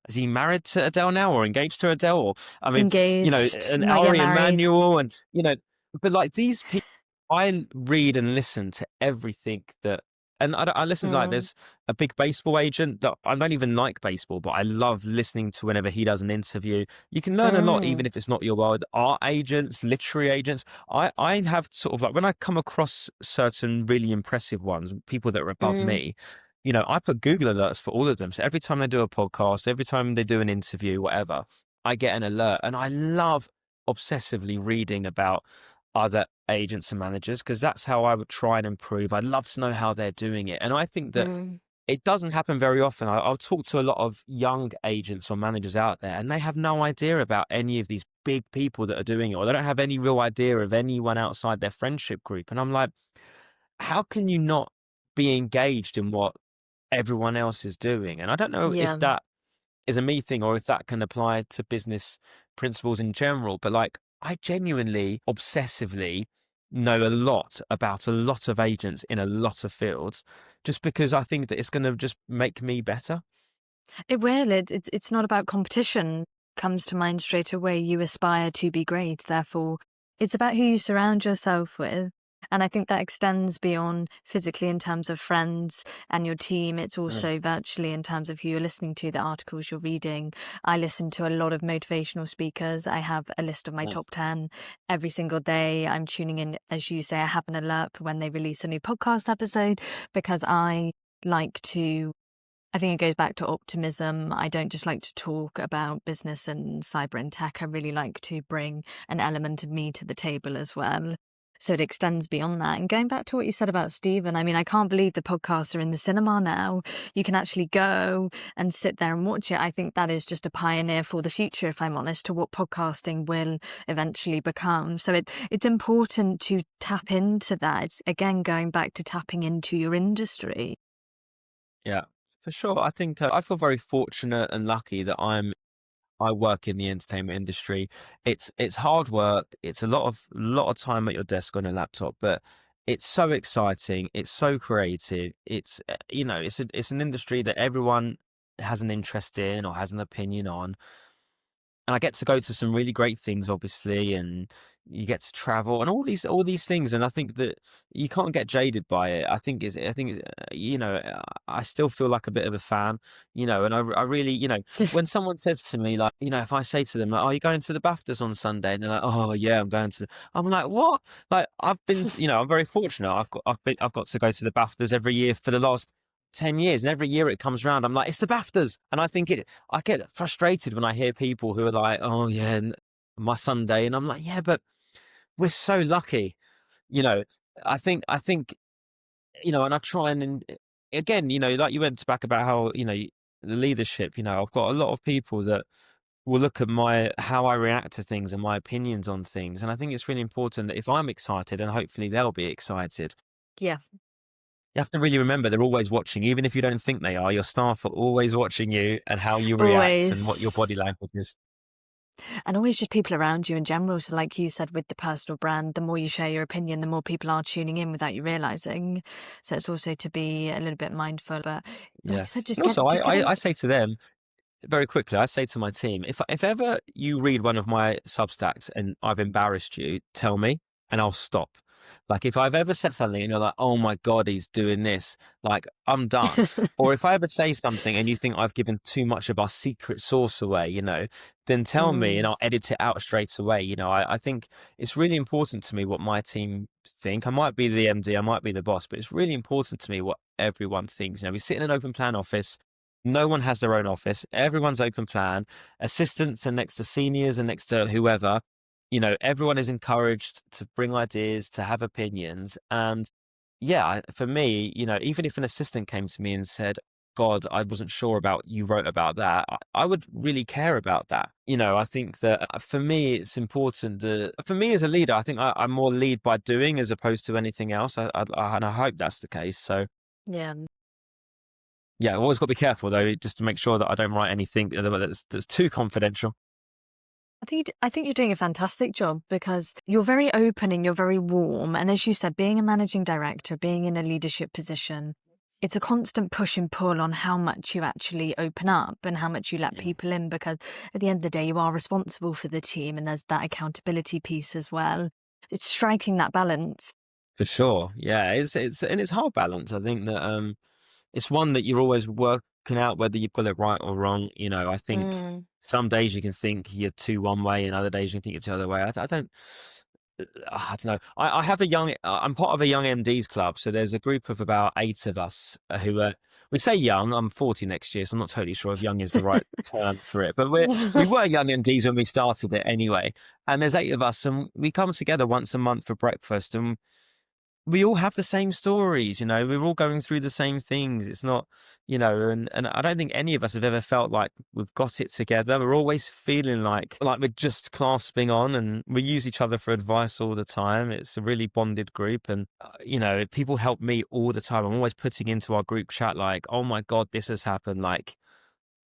is he married to Adele now or engaged to Adele? Or I mean, Engaged, and not yet Ari married. Emanuel and, but like these people, I read and listen to everything that, and I listen, like Mm, there's a big baseball agent that I don't even like baseball, but I love listening to whenever he does an interview. You can learn a lot, even mm, if it's not your world. Art agents, literary agents. I have sort of like, when I come across certain really impressive ones, people that are above mm. me, I put Google alerts for all of them. So every time they do a podcast, every time they do an interview, whatever, I get an alert. And I love obsessively reading about other agents and managers, because that's how I would try and improve. I'd love to know how they're doing it. And I think that Mm. it doesn't happen very often. I'll talk to a lot of young agents or managers out there, and they have no idea about any of these big people that are doing it, or they don't have any real idea of anyone outside their friendship group. And I'm like, how can you not be engaged in what everyone else is doing? And I don't know if Yeah. that is a me thing or if that can apply to business principles in general, but like I genuinely, obsessively know a lot about a lot of agents in a lot of fields just because I think that it's going to just make me better. It will. It's not about competition. Comes to mind straight away. You aspire to be great. Therefore, it's about who you surround yourself with. And I think that extends beyond physically in terms of friends and your team. It's Mm. also virtually in terms of who you're listening to, the articles you're reading. I listen to a lot of motivational speakers. I have a list of my Mm. top 10 every single day. I'm tuning in, as you say, I have an alert for when they release a new podcast episode because like to I think it goes back to optimism. I don't just like to talk about business and cyber and tech. I really like to bring an element of me to the table as well. So it extends beyond that. And going back to what you said about Stephen, I mean, I can't believe the podcasts are in the cinema now. You can actually go and sit there and watch it. I think that is just a pioneer for the future, if I'm honest, to what podcasting will eventually become. So it's important to tap into that. It's, again, going back to tapping into your industry. Yeah, for sure. I think I feel very fortunate and lucky that I work in the entertainment industry. It's hard work. It's a lot of time at your desk on a laptop, but it's so exciting. It's so creative. It's it's an industry that everyone has an interest in or has an opinion on, and I get to go to some really great things, obviously, and you get to travel and all these things. And I think that you can't get jaded by it. I still feel like a bit of a fan, and I really, when someone says to me, like, if I say to them, like, "Oh, you're going to the BAFTAs on Sunday?" And they're like, "Oh, yeah, I'm going to," I'm like, "What?" Like, I'm very fortunate. I've got to go to the BAFTAs every year for the last 10 years, and every year it comes around, I'm like, it's the BAFTAs. And I get frustrated when I hear people who are like, "Oh yeah, my Sunday," and I'm like, yeah, but we're so lucky, you know. I think, and I try and again, like you went back about how the leadership. I've got a lot of people that will look at how I react to things and my opinions on things, and I think it's really important that if I'm excited, and hopefully they'll be excited. Yeah. You have to really remember they're always watching, even if you don't think they are. Your staff are always watching you and how you react and what your Always. body language is. And always just people around you in general. So like you said, with the personal brand, the more you share your opinion, the more people are tuning in without you realizing. So it's also to be a little bit mindful. But like I Yeah. said, And also, just get I in. say to them, very quickly, I say to my team, if ever you read one of my Substacks and I've embarrassed you, tell me and I'll stop. Like if I've ever said something and you're like, "Oh my God, he's doing this," like I'm done. Or if I ever say something and you think I've given too much of our secret sauce away, then tell me and Mm, I'll edit it out straight away. I think it's really important to me what my team think. I might be the MD, I might be the boss, but it's really important to me what everyone thinks. We sit in an open plan office. No one has their own office. Everyone's open plan. Assistants are next to seniors and next to whoever. Everyone is encouraged to bring ideas, to have opinions. And yeah, for me, even if an assistant came to me and said, "God, I wasn't sure about you wrote about that," I would really care about that. I think that for me, it's important that for me as a leader, I think I'm more lead by doing as opposed to anything else. And I hope that's the case. So yeah. yeah, I've always got to be careful though, just to make sure that I don't write anything that's too confidential. I think you're doing a fantastic job because you're very open and you're very warm. And as you said, being a managing director, being in a leadership position, it's a constant push and pull on how much you actually open up and how much you let Yeah. people in, because at the end of the day, you are responsible for the team and there's that accountability piece as well. It's striking that balance. For sure. Yeah, it's hard balance. I think that it's one that you're always working out whether you've got it right or wrong. I think Mm, some days you can think you're too one way, and other days you can think you're the other way. I don't know. I have I'm part of a young MDs club, so there's a group of about 8 of us who are. We say young. I'm 40 next year, so I'm not totally sure if young is the right term for it. But we were young MDs when we started it anyway. And there's 8 of us, and we come together once a month for breakfast, and we all have the same stories, we're all going through the same things. It's not, and I don't think any of us have ever felt like we've got it together. We're always feeling like we're just clasping on, and we use each other for advice all the time. It's a really bonded group, and people help me all the time. I'm always putting into our group chat like, oh my God, this has happened. Like,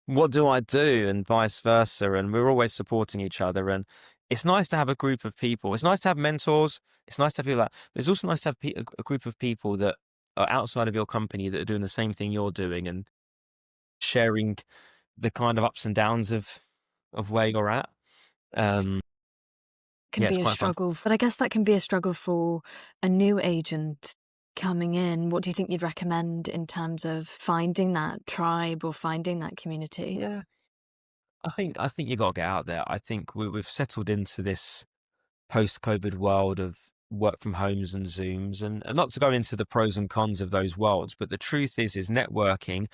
what do I do? And vice versa. And we're always supporting each other. And it's nice to have a group of people. It's nice to have mentors. It's nice to have people that, but it's also nice to have a group of people that are outside of your company that are doing the same thing you're doing and sharing the kind of ups and downs of where you're at. Can It's be a quite fun. struggle, but I guess that can be a struggle for a new agent coming in. What do you think you'd recommend in terms of finding that tribe or finding that community? Yeah. I think you got to get out there. I think we've settled into this post-COVID world of work from homes and Zooms, and not to go into the pros and cons of those worlds, but the truth is networking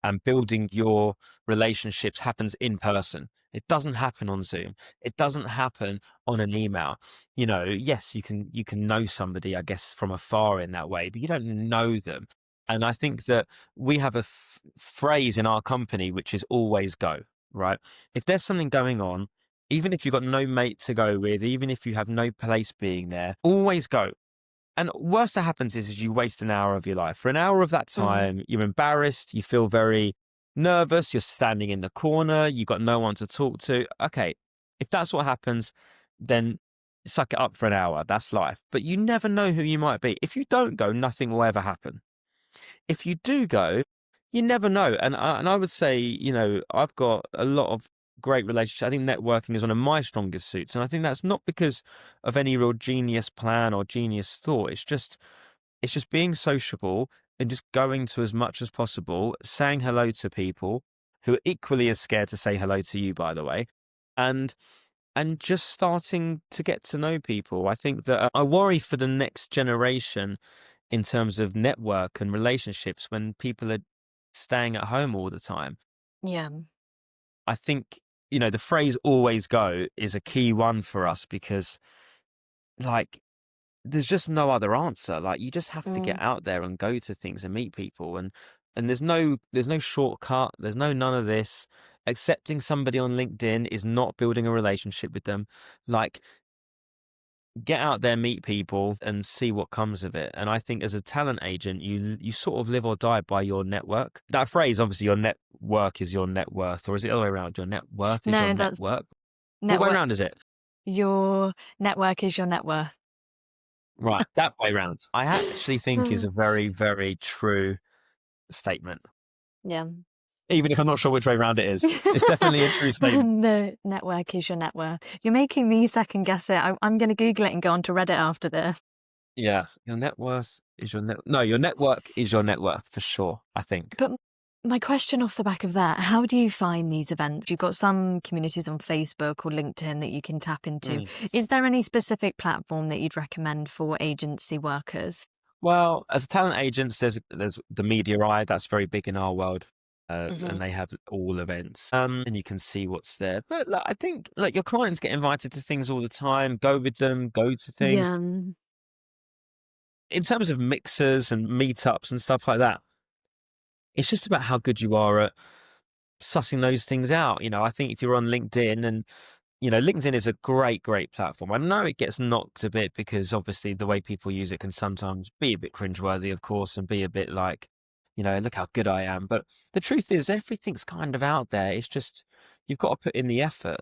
and building your relationships happens in person. It doesn't happen on Zoom. It doesn't happen on an email. Yes, you can know somebody, I guess, from afar in that way, but you don't know them. And I think that we have a phrase in our company, which is always go, right? If there's something going on, even if you've got no mate to go with, even if you have no place being there, always go. And worst that happens is you waste an hour of your life. For an hour of that time, you're embarrassed, you feel very nervous, you're standing in the corner, you've got no one to talk to. Okay, if that's what happens, then suck it up for an hour. That's life. But you never know who you might be. If you don't go, nothing will ever happen. If you do go, you never know. And I would say, I've got a lot of great relationships. I think networking is one of my strongest suits. And I think that's not because of any real genius plan or genius thought. It's just being sociable and just going to as much as possible, saying hello to people who are equally as scared to say hello to you, by the way. And just starting to get to know people. I think that I worry for the next generation in terms of network and relationships when people are staying at home all the time. Yeah. I think, the phrase always go is a key one for us because, like, there's just no other answer. Like, you just have to get out there and go to things and meet people. And there's no shortcut. There's none of this. Accepting somebody on LinkedIn is not building a relationship with them. Like, get out there, meet people, and see what comes of it. And I think as a talent agent, you sort of live or die by your network. That phrase, obviously, your network is your net worth, or is it the other way around? Your net worth is No, your that's network. What way network. around is it? Your network is your net worth. Right, that way round. I actually think is a very, very true statement. Yeah. Even if I'm not sure which way round it is, it's definitely a true statement. No, network is your net worth. You're making me second guess it. I'm going to Google it and go onto Reddit after this. Yeah, your net worth is your net. No, your network is your net worth for sure. I think. But my question off the back of that, how do you find these events? You've got some communities on Facebook or LinkedIn that you can tap into. Is there any specific platform that you'd recommend for agency workers? Well, as a talent agent, there's the Media Eye. That's very big in our world. And they have all events, and you can see what's there. But I think your clients get invited to things all the time. Go with them, go to things. Yeah. In terms of mixers and meetups and stuff like that, it's just about how good you are at sussing those things out. I think if you're on LinkedIn and LinkedIn is a great, great platform. I know it gets knocked a bit because obviously the way people use it can sometimes be a bit cringeworthy, of course, and be a bit like, look how good I am. But the truth is everything's kind of out there. It's just, you've got to put in the effort.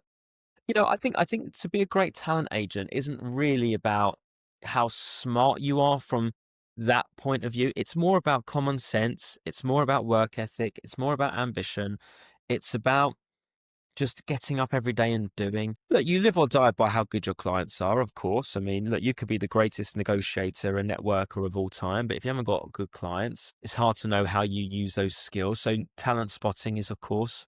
I think to be a great talent agent isn't really about how smart you are from that point of view. It's more about common sense. It's more about work ethic. It's more about ambition. It's about just getting up every day and doing. Look, you live or die by how good your clients are, of course. I mean, look, you could be the greatest negotiator and networker of all time, but if you haven't got good clients, it's hard to know how you use those skills. So talent spotting is, of course,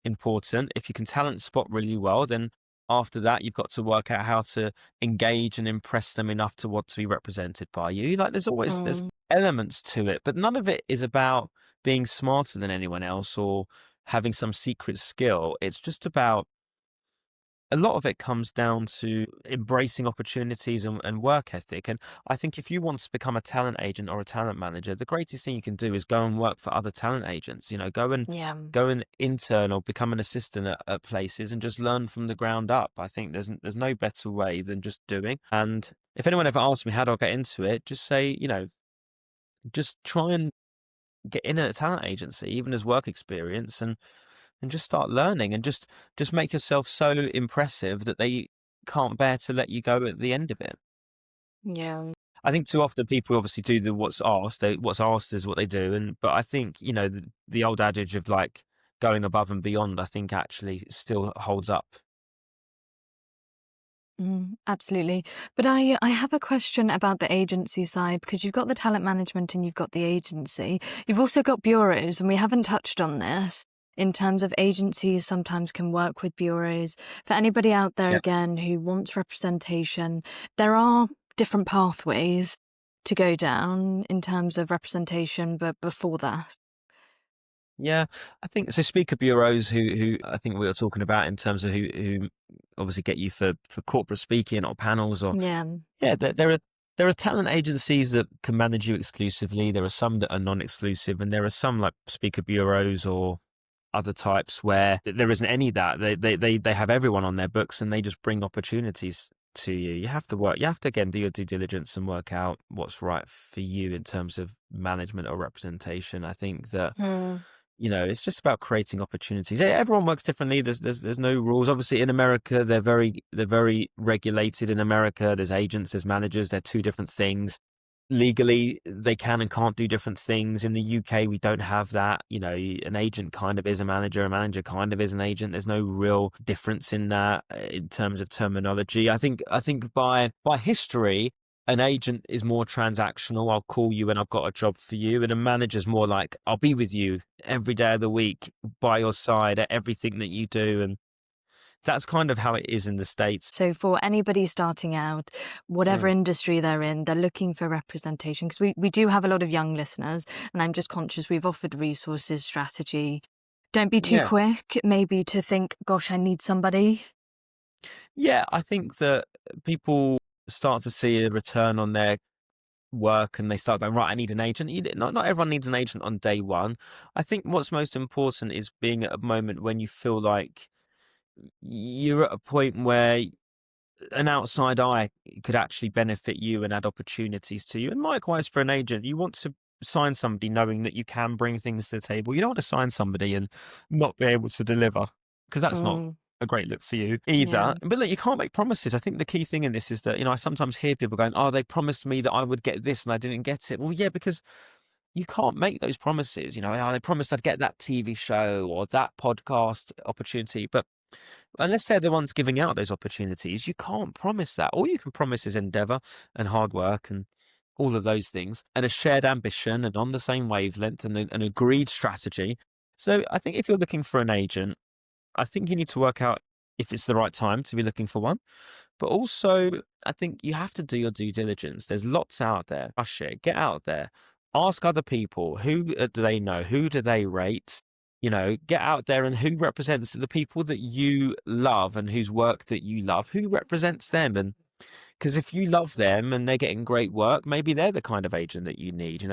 important. If you can talent spot really well, then after that, you've got to work out how to engage and impress them enough to want to be represented by you. There's elements to it, but none of it is about being smarter than anyone else or having some secret skill. It's just about a lot of it comes down to embracing opportunities and work ethic. And I think if you want to become a talent agent or a talent manager, the greatest thing you can do is go and work for other talent agents. Yeah. Go and intern or become an assistant at places and just learn from the ground up. I think there's no better way than just doing. And if anyone ever asks me how do I get into it, just say, just try and get in at a talent agency, even as work experience, and just start learning, and just make yourself so impressive that they can't bear to let you go at the end of it. Yeah. I think too often people obviously do the what's asked. What's asked is what they do, but I think the old adage of like going above and beyond, I think actually still holds up. Absolutely. But I have a question about the agency side, because you've got the talent management and you've got the agency. You've also got bureaus, and we haven't touched on this in terms of agencies sometimes can work with bureaus. For anybody out there, Yeah. again, who wants representation, there are different pathways to go down in terms of representation, but before that. Yeah, I think so. Speaker bureaus, who I think we were talking about in terms of who obviously get you for corporate speaking or panels, or Yeah. yeah, there are talent agencies that can manage you exclusively. There are some that are non-exclusive, and there are some like speaker bureaus or other types where there isn't any of that. They have everyone on their books, and they just bring opportunities to you. You have to work. You have to again do your due diligence and work out what's right for you in terms of management or representation. I think that Mm. it's just about creating opportunities. Everyone works differently. There's no rules. Obviously, in America, they're very regulated. In America, there's agents, there's managers. They're two different things. Legally, they can and can't do different things. In the UK, we don't have that. An agent kind of is a manager kind of is an agent. There's no real difference in that in terms of terminology. I think by history, an agent is more transactional. I'll call you and I've got a job for you. And a manager's more like, I'll be with you every day of the week, by your side at everything that you do. And that's kind of how it is in the States. So for anybody starting out, whatever Mm. industry they're in, they're looking for representation, because we do have a lot of young listeners, and I'm just conscious we've offered resources, strategy. Don't be too Yeah. quick, maybe, to think, gosh, I need somebody. Yeah, I think that people start to see a return on their work and they start going, right, I need an agent. Not everyone needs an agent on day one. I think what's most important is being at a moment when you feel like you're at a point where an outside eye could actually benefit you and add opportunities to you. And likewise for an agent, you want to sign somebody knowing that you can bring things to the table. You don't want to sign somebody and not be able to deliver, because that's not Mm, a great look for you yeah. either. But look, you can't make promises. I think the key thing in this is that, I sometimes hear people going, oh, they promised me that I would get this and I didn't get it. Well, yeah, because you can't make those promises. Oh, they promised I'd get that TV show or that podcast opportunity. But unless they're the ones giving out those opportunities, you can't promise that. All you can promise is endeavor and hard work and all of those things, and a shared ambition and on the same wavelength and an agreed strategy. So I think if you're looking for an agent, I think you need to work out if it's the right time to be looking for one. But also, I think you have to do your due diligence. There's lots out there. Rush it. Get out there. Ask other people. Who do they know? Who do they rate? Get out there, and who represents the people that you love and whose work that you love? Who represents them? And because if you love them and they're getting great work, maybe they're the kind of agent that you need.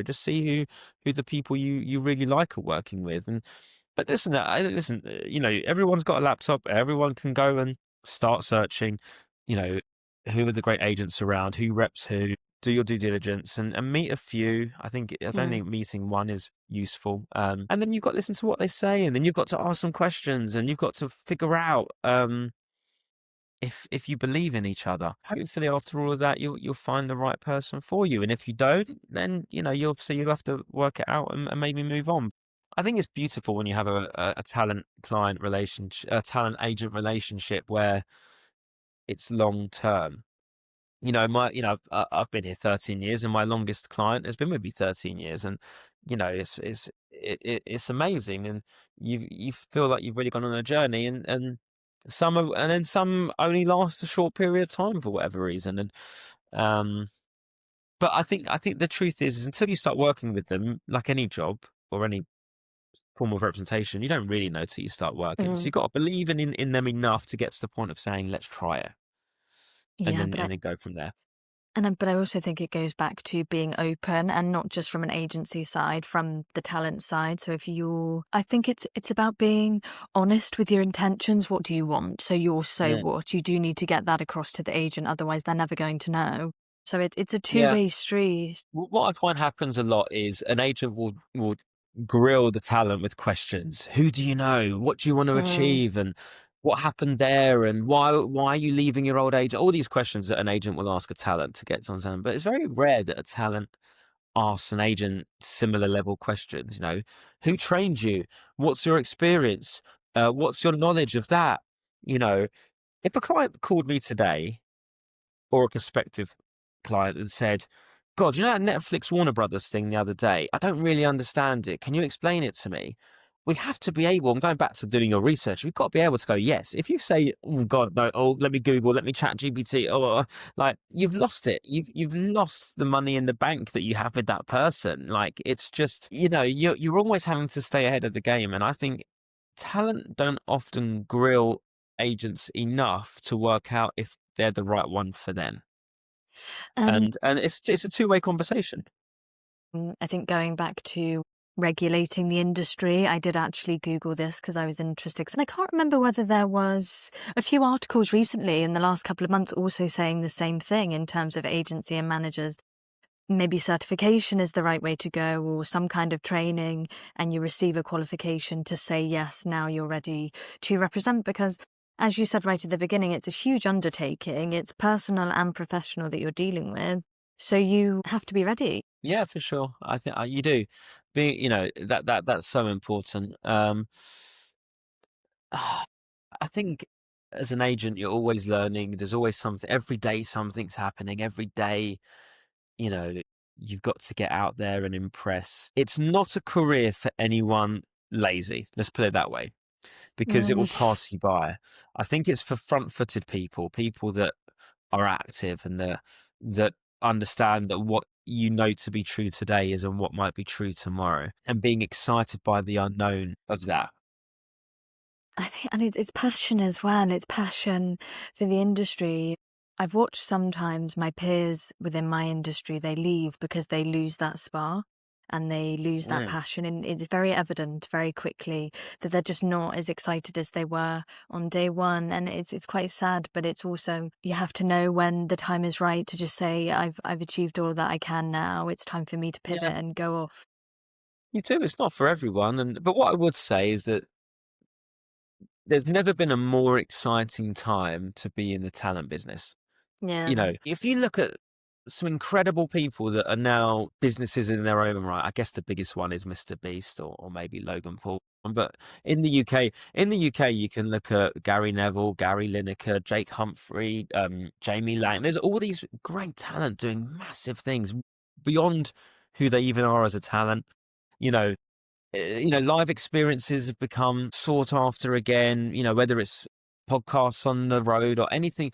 Just see who the people you really like are working with. And but listen, everyone's got a laptop. Everyone can go and start searching, you know, who are the great agents around, who reps who, do your due diligence and meet a few. I don't Mm, think meeting one is useful. And then you've got to listen to what they say, and then you've got to ask some questions, and you've got to figure out, if you believe in each other. Hopefully after all of that, you'll find the right person for you. And if you don't, then, you'll have to work it out and maybe move on. I think it's beautiful when you have a talent client relationship, a talent agent relationship where it's long term. I've been here 13 years, and my longest client has been with me 13 years, and it's amazing, and you feel like you've really gone on a journey, and and then some only last a short period of time for whatever reason, and um, but I think the truth is until you start working with them, like any job or any form of representation, you don't really know till you start working. So Mm. you've got to believe in them enough to get to the point of saying, let's try it, and Yeah, then and then go from there. but I also think it goes back to being open, and not just from an agency side, from the talent side. So I think it's about being honest with your intentions. What do you want? So Yeah. what? You do need to get that across to the agent, otherwise they're never going to know. So it's a Yeah. two-way street. What I find happens a lot is an agent will grill the talent with questions. Who do you know? What do you want to Mm, achieve? And what happened there? And why are you leaving your old agent? All these questions that an agent will ask a talent to get to understand. But it's very rare that a talent asks an agent similar level questions. Who trained you? What's your experience? What's your knowledge of that? You know, if a client called me today, or a prospective client, and said, God, you know that Netflix Warner Brothers thing the other day? I don't really understand it. Can you explain it to me? We have to be able, I'm going back to doing your research, we've got to be able to go, yes. If you say, oh God, no, oh, let me Google, let me chat GPT, like, you've lost it. You've lost the money in the bank that you have with that person. Like, it's just, you're always having to stay ahead of the game. And I think talent don't often grill agents enough to work out if they're the right one for them. And And it's a two-way conversation. I think going back to regulating the industry, I did actually Google this because I was interested. And I can't remember whether there was a few articles recently in the last couple of months also saying the same thing in terms of agency and managers. Maybe certification is the right way to go, or some kind of training, and you receive a qualification to say, yes, now you're ready to represent. Because as you said right at the beginning, it's a huge undertaking. It's personal and professional that you're dealing with. So you have to be ready. Yeah, for sure. I think you do. Being, that's so important. I think as an agent, you're always learning. There's always something. Every day, something's happening. Every day, you know, you've got to get out there and impress. It's not a career for anyone lazy. Let's put it that way, because it will Mm, pass you by. I think it's for front-footed people that are active, and that understand that what you know to be true today isn't what might be true tomorrow, and being excited by the unknown of that. I think, and it's passion as well. It's passion for the industry. I've watched sometimes my peers within my industry, they leave because they lose that spark and they lose that Mm. passion. And it's very evident very quickly that they're just not as excited as they were on day one. And it's quite sad, but it's also, you have to know when the time is right to just say, I've achieved all that I can now. It's time for me to Yeah, pivot and go off. you do. It's not for everyone, but what I would say is that there's never been a more exciting time to be in the talent business. Yeah. If you look at some incredible people that are now businesses in their own right, I guess the biggest one is Mr. Beast, or maybe Logan Paul. But in the UK, you can look at Gary Neville, Gary Lineker, Jake Humphrey, Jamie Lang. There's all these great talent doing massive things beyond who they even are as a talent. You know, live experiences have become sought after again, whether it's podcasts on the road or anything.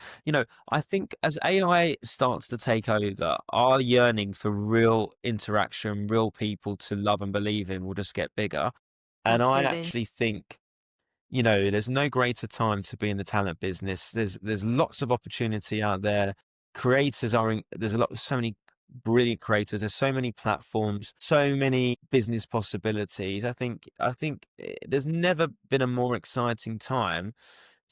I think as AI starts to take over, our yearning for real interaction, real people to love and believe in will just get bigger. And I Absolutely. actually think, there's no greater time to be in the talent business. There's lots of opportunity out there. Creators there's so many brilliant creators. There's so many platforms, so many business possibilities. I think there's never been a more exciting time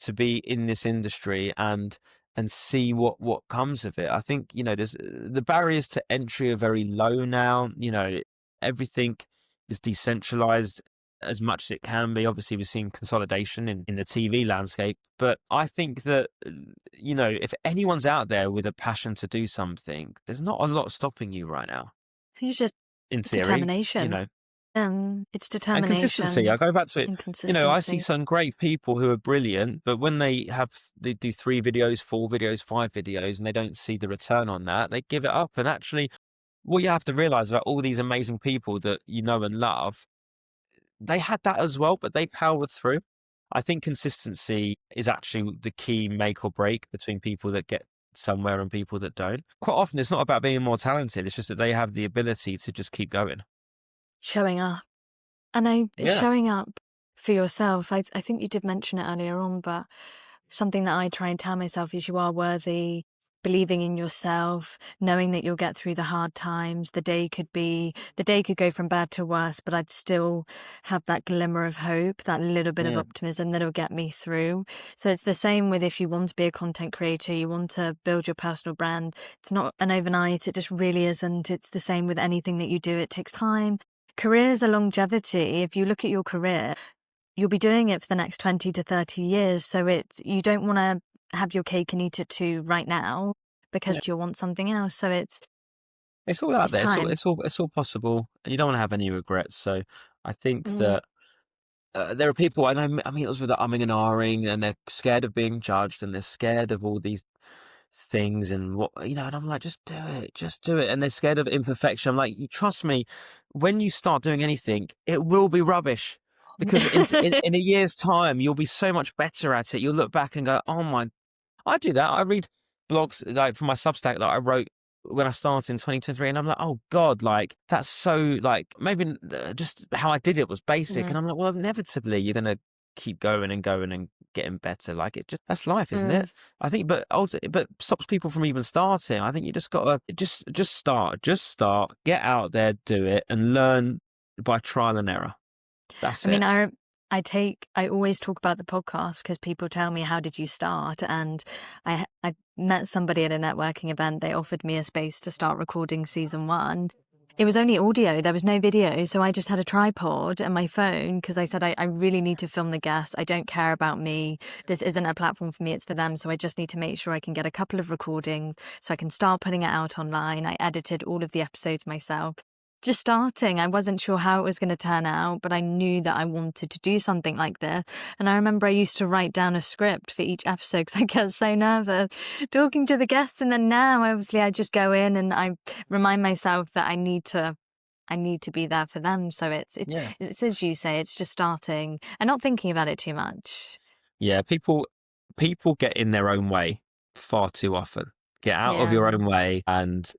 to be in this industry and see what comes of it. I think, there's the barriers to entry are very low now. Everything is decentralized as much as it can be. Obviously, we're seeing consolidation in the TV landscape, but I think that, if anyone's out there with a passion to do something, there's not a lot stopping you right now, It's just in it's theory. determination. It's And consistency. I determination go back to it. and I see consistency. some great people who are brilliant, but when they do 3 videos, 4 videos, 5 videos, and they don't see the return on that, they give it up. And actually, what you have to realize about all these amazing people that you know and love, they had that as well, but they powered through. I think consistency is actually the key make or break between people that get somewhere and people that don't. Quite often, it's not about being more talented. It's just that they have the ability to just keep going. Showing up. And Yeah. showing up for yourself, I think you did mention it earlier on, but something that I try and tell myself is you are worthy, believing in yourself, knowing that you'll get through the hard times. The day could go from bad to worse, but I'd still have that glimmer of hope, that little bit of Mm. optimism that'll get me through. So it's the same with if you want to be a content creator, you want to build your personal brand. It's not an overnight, it just really isn't. It's the same with anything that you do. It takes time. Careers are longevity. If you look at your career, you'll be doing it for the next 20 to 30 years. So you don't want to have your cake and eat it too right now because Yeah. you'll want something else. So It's all out it's there. time. It's all possible, and you don't want to have any regrets. So I think Mm. that there are people, and I mean, it was with the umming and ahhing, and they're scared of being judged, and they're scared of all these things, and and I'm like, just do it. And they're scared of imperfection. I'm like, you trust me, when you start doing anything, it will be rubbish. Because in a year's time, you'll be so much better at it. You'll look back and go, oh my, I do that. I read blogs like from my Substack that I wrote when I started in 2023, and I'm like, oh God, like that's so like maybe just how I did it was basic, Mm. and I'm like, well, inevitably you're gonna keep going and going and getting better. Like it just that's life, isn't Mm. it? I think, but also, but stops people from even starting. I think you just gotta just start, get out there, do it, and learn by trial and error. That's I mean, it. I always talk about the podcast because people tell me, how did you start? And I met somebody at a networking event. They offered me a space to start recording season 1. It was only audio. There was no video. So I just had a tripod and my phone because I said, I really need to film the guests. I don't care about me. This isn't a platform for me. It's for them. So I just need to make sure I can get a couple of recordings so I can start putting it out online. I edited all of the episodes myself. Just starting, I wasn't sure how it was going to turn out, but I knew that I wanted to do something like this. And I remember I used to write down a script for each episode because I get so nervous talking to the guests. And then now, obviously, I just go in and I remind myself that I need to be there for them. So Yeah. it's as you say, it's just starting and not thinking about it too much. Yeah, people get in their own way far too often. Get out of Yeah. your own way and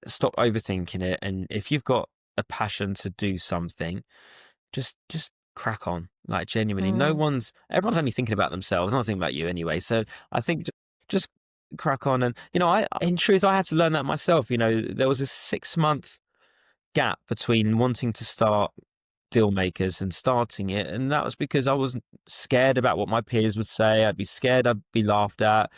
stop overthinking it. And if you've got a passion to do something, just crack on. Like genuinely, Mm. everyone's only thinking about themselves, not thinking about you anyway. So I think just crack on. And in truth, I had to learn that myself. There was a 6-month gap between wanting to start Dealmakers and starting it, and that was because I was scared about what my peers would say. I'd be scared I'd be laughed at,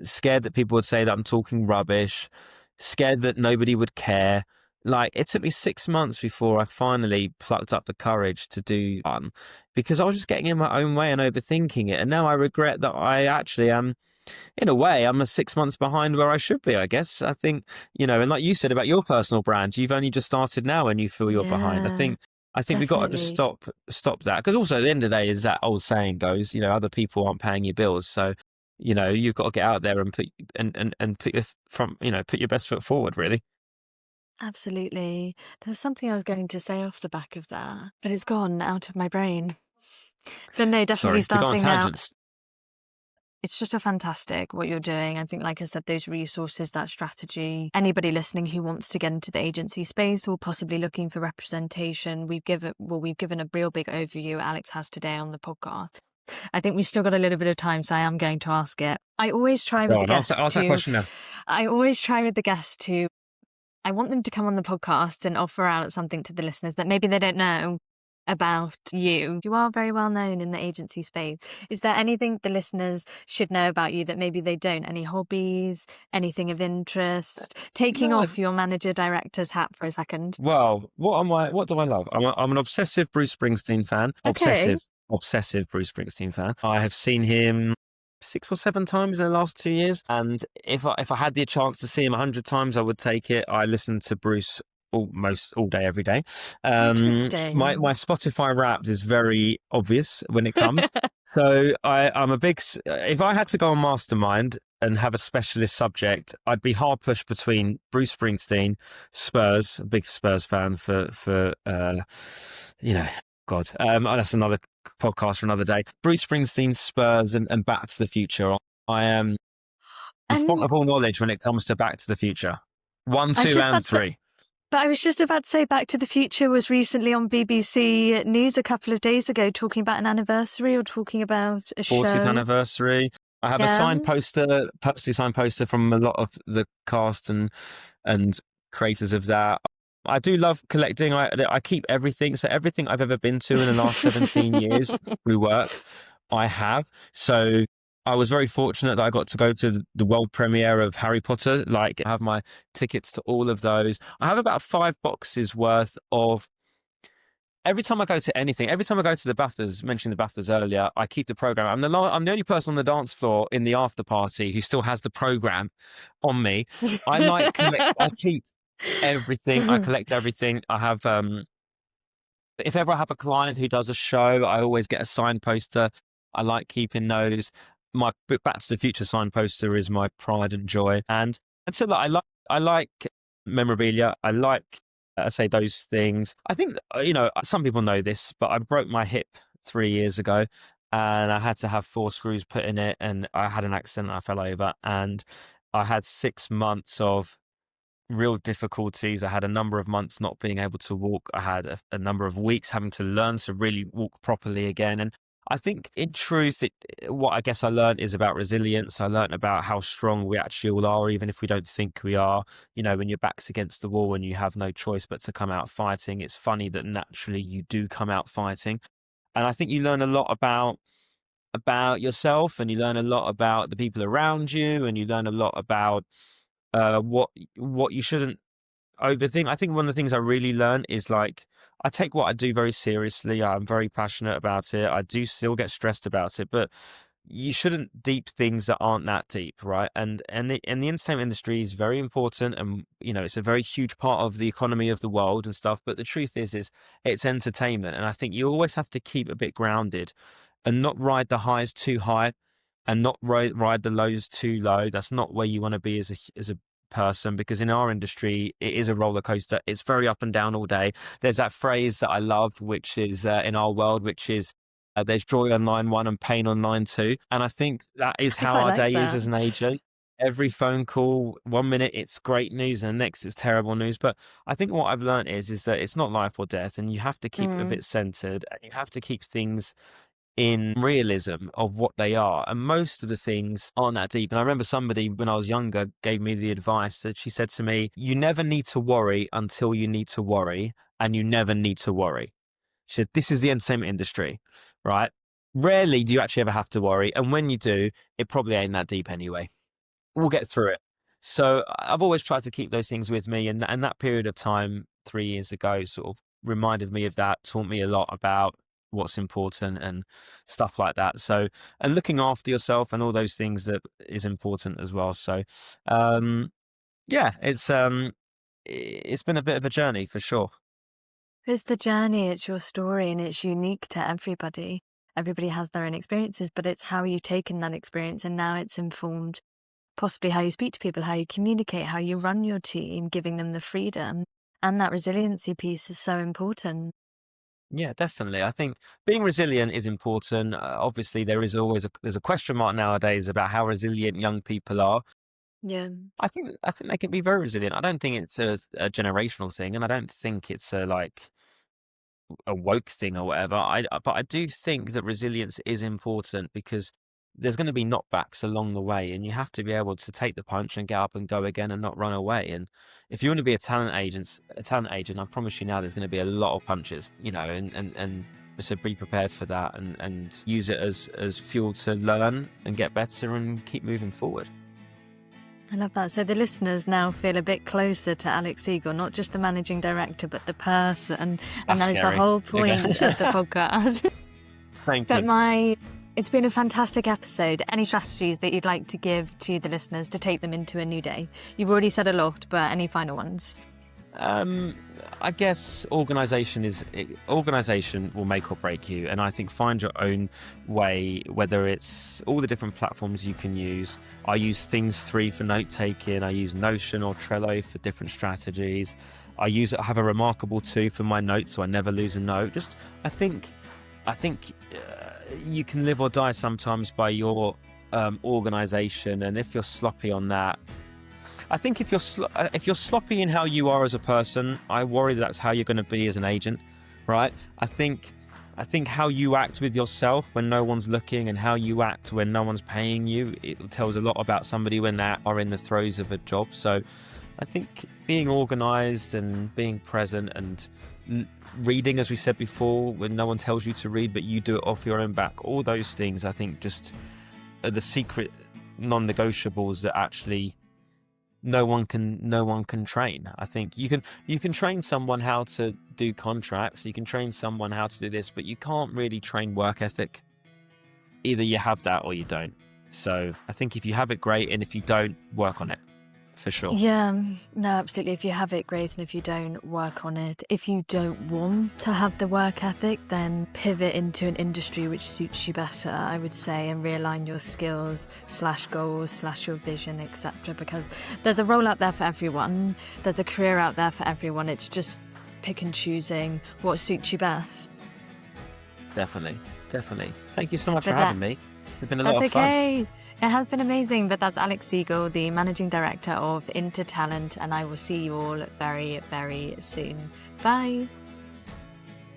scared that people would say that I'm talking rubbish, scared that nobody would care. Like it took me 6 months before I finally plucked up the courage to do one, because I was just getting in my own way and overthinking it. And now I regret that I actually am, in a way, I'm a 6 months behind where I should be, I guess. I think, and like you said about your personal brand, you've only just started now and you feel you're behind. Yeah, I think we've got to just definitely. stop that. Because also at the end of the day, as that old saying goes, other people aren't paying your bills. So, you've got to get out there and put your put your best foot forward, really. Absolutely. There was something I was going to say off the back of that, but it's gone out of my brain. But no, definitely Sorry, we go on starting now. tangents. It's just a fantastic what you're doing. I think, like I said, those resources, that strategy, anybody listening who wants to get into the agency space or possibly looking for representation, we've given a real big overview Alex has today on the podcast. I think we've still got a little bit of time, so I am going to ask it. I always try with Go the on, guests ask that question now. I always try with the guests to I want them to come on the podcast and offer out something to the listeners that maybe they don't know about you. You are very well known in the agency space. Is there anything the listeners should know about you that maybe they don't? Any hobbies, anything of interest? Taking No, off your manager director's hat for a second. well, what do I love? I'm an obsessive Bruce Springsteen fan. Okay. Obsessive Bruce Springsteen fan. I have seen him 6 or 7 times in the last 2 years, and if I had the chance to see him 100 times, I would take it. I listen to Bruce almost all day, every day. My Interesting. Spotify Wrapped is very obvious when it comes. So I'm a big. If I had to go on Mastermind and have a specialist subject, I'd be hard pushed between Bruce Springsteen, Spurs, a big Spurs fan for God, that's another podcast for another day. Bruce Springsteen, Spurs, and Back to the Future. I am the font And of all knowledge when it comes to Back to the Future. 1, I was 2, just and about to 3. But I was just about to say Back to the Future was recently on BBC News a couple of days ago talking about an anniversary or talking about a 40th show. anniversary. I have a signed poster, personally signed poster from a lot of the cast and creators of that. I do love collecting. I keep everything. So everything I've ever been to in the last 17 years through work, I have. So I was very fortunate that I got to go to the world premiere of Harry Potter. Like, I have my tickets to all of those. I have about 5 boxes worth of. Every time I go to anything, every time I go to the BAFTAs, mentioning the BAFTAs earlier, I keep the program. I'm the only person on the dance floor in the after party who still has the program on me. I keep everything. I collect everything. I have, if ever I have a client who does a show, I always get a signed poster. I like keeping those. My Back to the Future signed poster is my pride and joy. And so I like memorabilia. I say those things. I think, some people know this, but I broke my hip 3 years ago and I had to have 4 screws put in it, and I had an accident. I fell over and I had 6 months of real difficulties. I had a number of months not being able to walk. I had a number of weeks having to learn to really walk properly again. And I think in truth, what I guess I learned is about resilience. I learned about how strong we actually all are, even if we don't think we are. When your back's against the wall and you have no choice but to come out fighting, it's funny that naturally you do come out fighting. And I think you learn a lot about yourself, and you learn a lot about the people around you, and you learn a lot about what you shouldn't overthink. I think one of the things I really learned is, like, I take what I do very seriously. I'm very passionate about it. I do still get stressed about it, but you shouldn't deep things that aren't that deep, right? And the entertainment industry is very important, and it's a very huge part of the economy of the world and stuff. But the truth is it's entertainment, and I think you always have to keep a bit grounded and not ride the highs too high and not ride the lows too low. That's not where you want to be as a person, because in our industry it is a roller coaster. It's very up and down all day. There's that phrase that I love, which is in our world, which is there's joy on line 1 and pain on line 2. And I think that is how our day is as an agent. Every phone call, 1 minute it's great news and the next it's terrible news. But I think what I've learned is that it's not life or death, and you have to keep a bit centered, and you have to keep things in realism of what they are. And most of the things aren't that deep. And I remember somebody, when I was younger, gave me the advice that she said to me, you never need to worry until you need to worry, and you never need to worry. She said, this is the entertainment industry, right? Rarely do you actually ever have to worry. And when you do, it probably ain't that deep anyway. We'll get through it. So I've always tried to keep those things with me. And that period of time 3 years ago sort of reminded me of that, taught me a lot about what's important and stuff like that. So, and looking after yourself and all those things that is important as well. So, it's been a bit of a journey for sure. It's the journey, it's your story, and it's unique to everybody. Everybody has their own experiences, but it's how you've taken that experience, and now it's informed possibly how you speak to people, how you communicate, how you run your team, giving them the freedom. And that resiliency piece is so important. Yeah, definitely. I think being resilient is important. Obviously, there's a question mark nowadays about how resilient young people are. Yeah. I think they can be very resilient. I don't think it's a generational thing, and I don't think it's a woke thing or whatever. But I do think that resilience is important, because there's going to be knockbacks along the way, and you have to be able to take the punch and get up and go again and not run away. And if you want to be a talent agent, I promise you now, there's going to be a lot of punches, and so be prepared for that, and use it as fuel to learn and get better and keep moving forward. I love that. So the listeners now feel a bit closer to Alex Segal, not just the managing director, but the person. And that is the whole point of the podcast. Thank you. But it's been a fantastic episode. Any strategies that you'd like to give to the listeners to take them into a new day? You've already said a lot, but any final ones? I guess organisation will make or break you, and I think find your own way, whether it's all the different platforms you can use. I use Things 3 for note taking. I use Notion or Trello for different strategies. I have a Remarkable 2 for my notes, so I never lose a note. I think you can live or die sometimes by your organisation, and if you're sloppy on that, I think if you're sloppy in how you are as a person, I worry that's how you're going to be as an agent, right? I think how you act with yourself when no one's looking and how you act when no one's paying you, it tells a lot about somebody when they are in the throes of a job. So I think being organised and being present and reading, as we said before, when no one tells you to read but you do it off your own back, all those things I think just are the secret non-negotiables that actually no one can train. I think you can train someone how to do contracts, you can train someone how to do this, but you can't really train work ethic. Either you have that or you don't. So I think if you have it, great, and if you don't, work on it. For sure. Yeah, no, absolutely. If you have it, great, and if you don't, work on it. If you don't want to have the work ethic, then pivot into an industry which suits you better, I would say, and realign your skills / goals / your vision, etc. Because there's a role out there for everyone. There's a career out there for everyone. It's just pick and choosing what suits you best. Definitely. Thank you so much for having me. It's been a lot of fun. Okay. It has been amazing, but that's Alex Segal, the Managing Director of InterTalent, and I will see you all very, very soon. Bye.